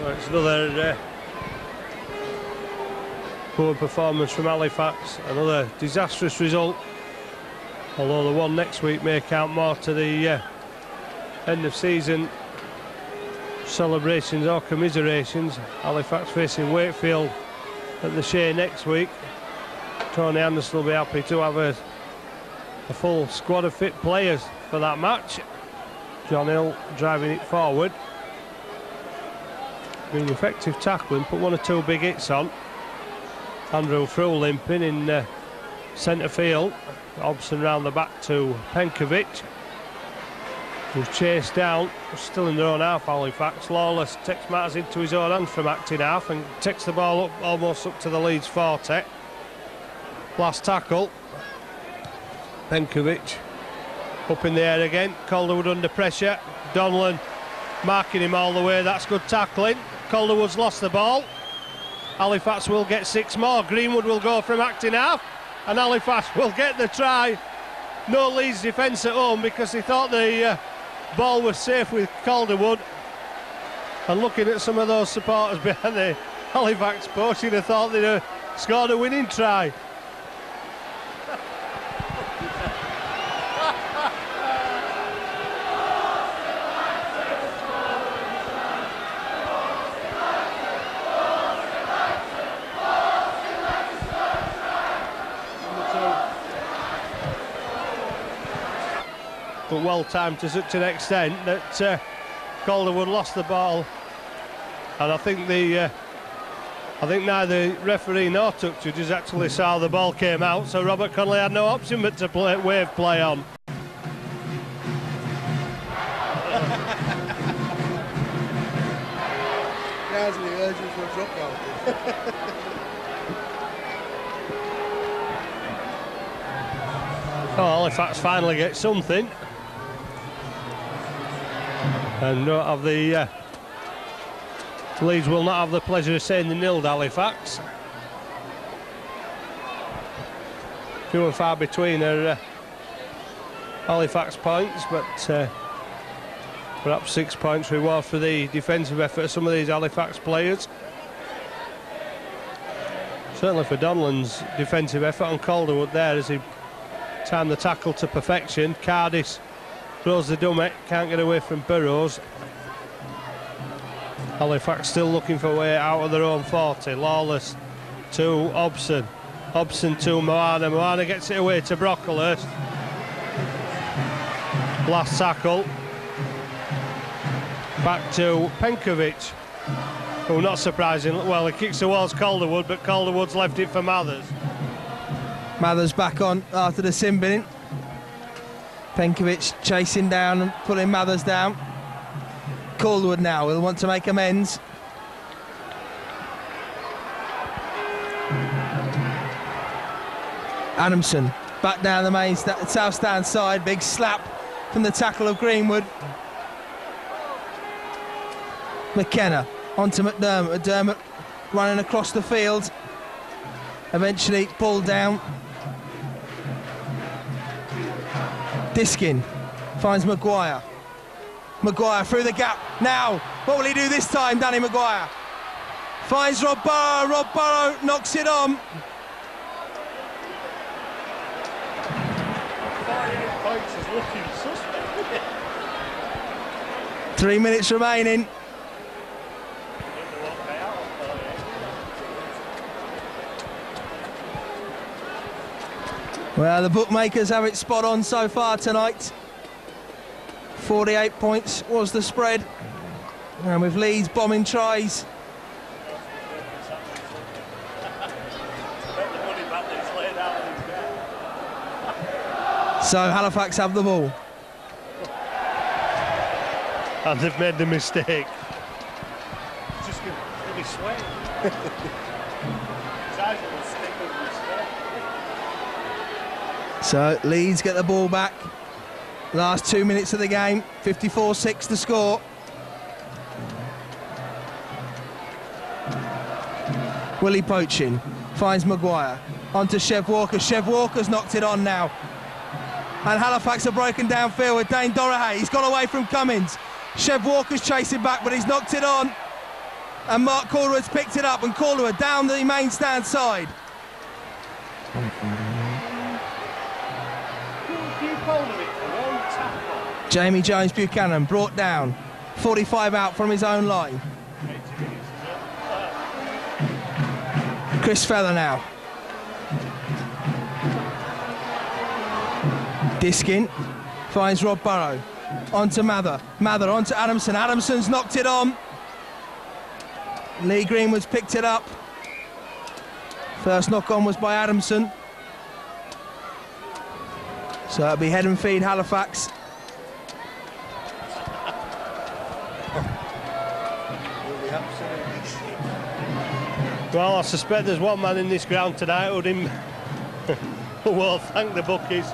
Well, it's another poor performance from Halifax. Another disastrous result. Although the one next week may count more to the end of season celebrations or commiserations. Halifax facing Wakefield at the Shea next week. Tony Anderson will be happy to have a full squad of fit players for that match. John Hill driving it forward. Been effective tackling, put one or two big hits on. Andrew Frew limping in centre field. Hobson round the back to Penkovic, who's chased down, still in their own half. Halifax. Lawless takes matters into his own hands from acting half and takes the ball up almost up to the Leeds 40. Last tackle. Penkovic up in the air again. Calderwood under pressure. Donlan marking him all the way. That's good tackling. Calderwood's lost the ball. Halifax will get 6 more. Greenwood will go from acting half, and Halifax will get the try. No Leeds defence at home because they thought the ball was safe with Calderwood. And looking at some of those supporters behind the Halifax post, you'd have thought they'd scored a winning try. But well timed to such an extent that Calderwood lost the ball, and I think the I think neither referee nor touch judges actually saw the ball came out, so Robert Connolly had no option but to wave play on. Halifax finally gets something, and don't have the Leeds will not have the pleasure of saying the nil Halifax. Few and far between are Halifax points, but perhaps 6 points reward for the defensive effort of some of these Halifax players. Certainly for Donlan's defensive effort on Calderwood there as he timed the tackle to perfection. Cardis throws the dummy, can't get away from Burrows. Halifax still looking for a way out of their own 40. Lawless to Hobson. Hobson to Moana. Moana gets it away to Brocklehurst. Last tackle. Back to Penkovic. Oh, not surprising. Well, he kicks towards Calderwood, but Calderwood's left it for Mathers. Mathers back on after the sin binning. Penkovic chasing down and pulling Mathers down. Calderwood now will want to make amends. Adamson back down the main south stand side. Big slap from the tackle of Greenwood. McKenna onto McDermott. McDermott running across the field. Eventually pulled down. Diskin finds Maguire. Maguire through the gap. Now, what will he do this time, Danny Maguire? Finds Rob Burrow. Rob Burrow knocks it on. Points is looking suspect. 3 minutes remaining. Well, the bookmakers have it spot on so far tonight. 48 points was the spread. And with Leeds bombing tries. So Halifax have the ball. And they've made the mistake. Just give me sweat. So Leeds get the ball back. Last 2 minutes of the game, 54-6 the score. Willie Poaching finds Maguire. Onto Chev Walker. Chev Walker's knocked it on now. And Halifax are broken downfield with Dane Dorahay. He's got away from Cummins. Chev Walker's chasing back, but he's knocked it on. And Mark Calderwood's picked it up, and Calderwood down the main stand side. Jamie Jones Buchanan brought down. 45 out from his own line. Chris Feller now. Diskin finds Rob Burrow. Onto Mather. Mather onto Adamson. Adamson's knocked it on. Lee Greenwood's picked it up. First knock on was by Adamson. So it'll be head and feed Halifax. Well, I suspect there's one man in this ground tonight who will thank the bookies.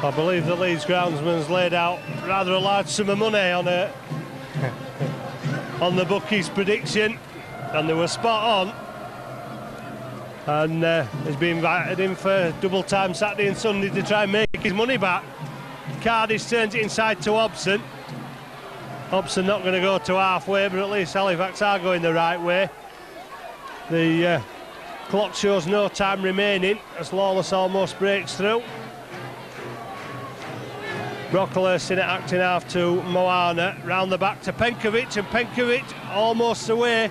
I believe the Leeds groundsman's laid out rather a large sum of money on the bookies' prediction, and they were spot on. And he's been invited in for double time Saturday and Sunday to try and make his money back. Cardis turns it inside to Hobson. Hobson not going to go to halfway, but at least Halifax are going the right way. The clock shows no time remaining as Lawless almost breaks through. Brocklehurst in at acting half to Moana, round the back to Penkovic, and Penkovic almost away.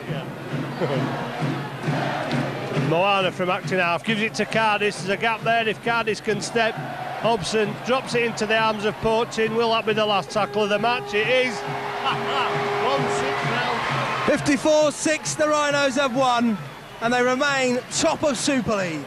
Yeah. Moana from acting half gives it to Cardis. There's a gap there if Cardis can step. Hobson drops it into the arms of Poaching. Will that be the last tackle of the match? It is. 1-6 now. 54-6, the Rhinos have won, and they remain top of Super League.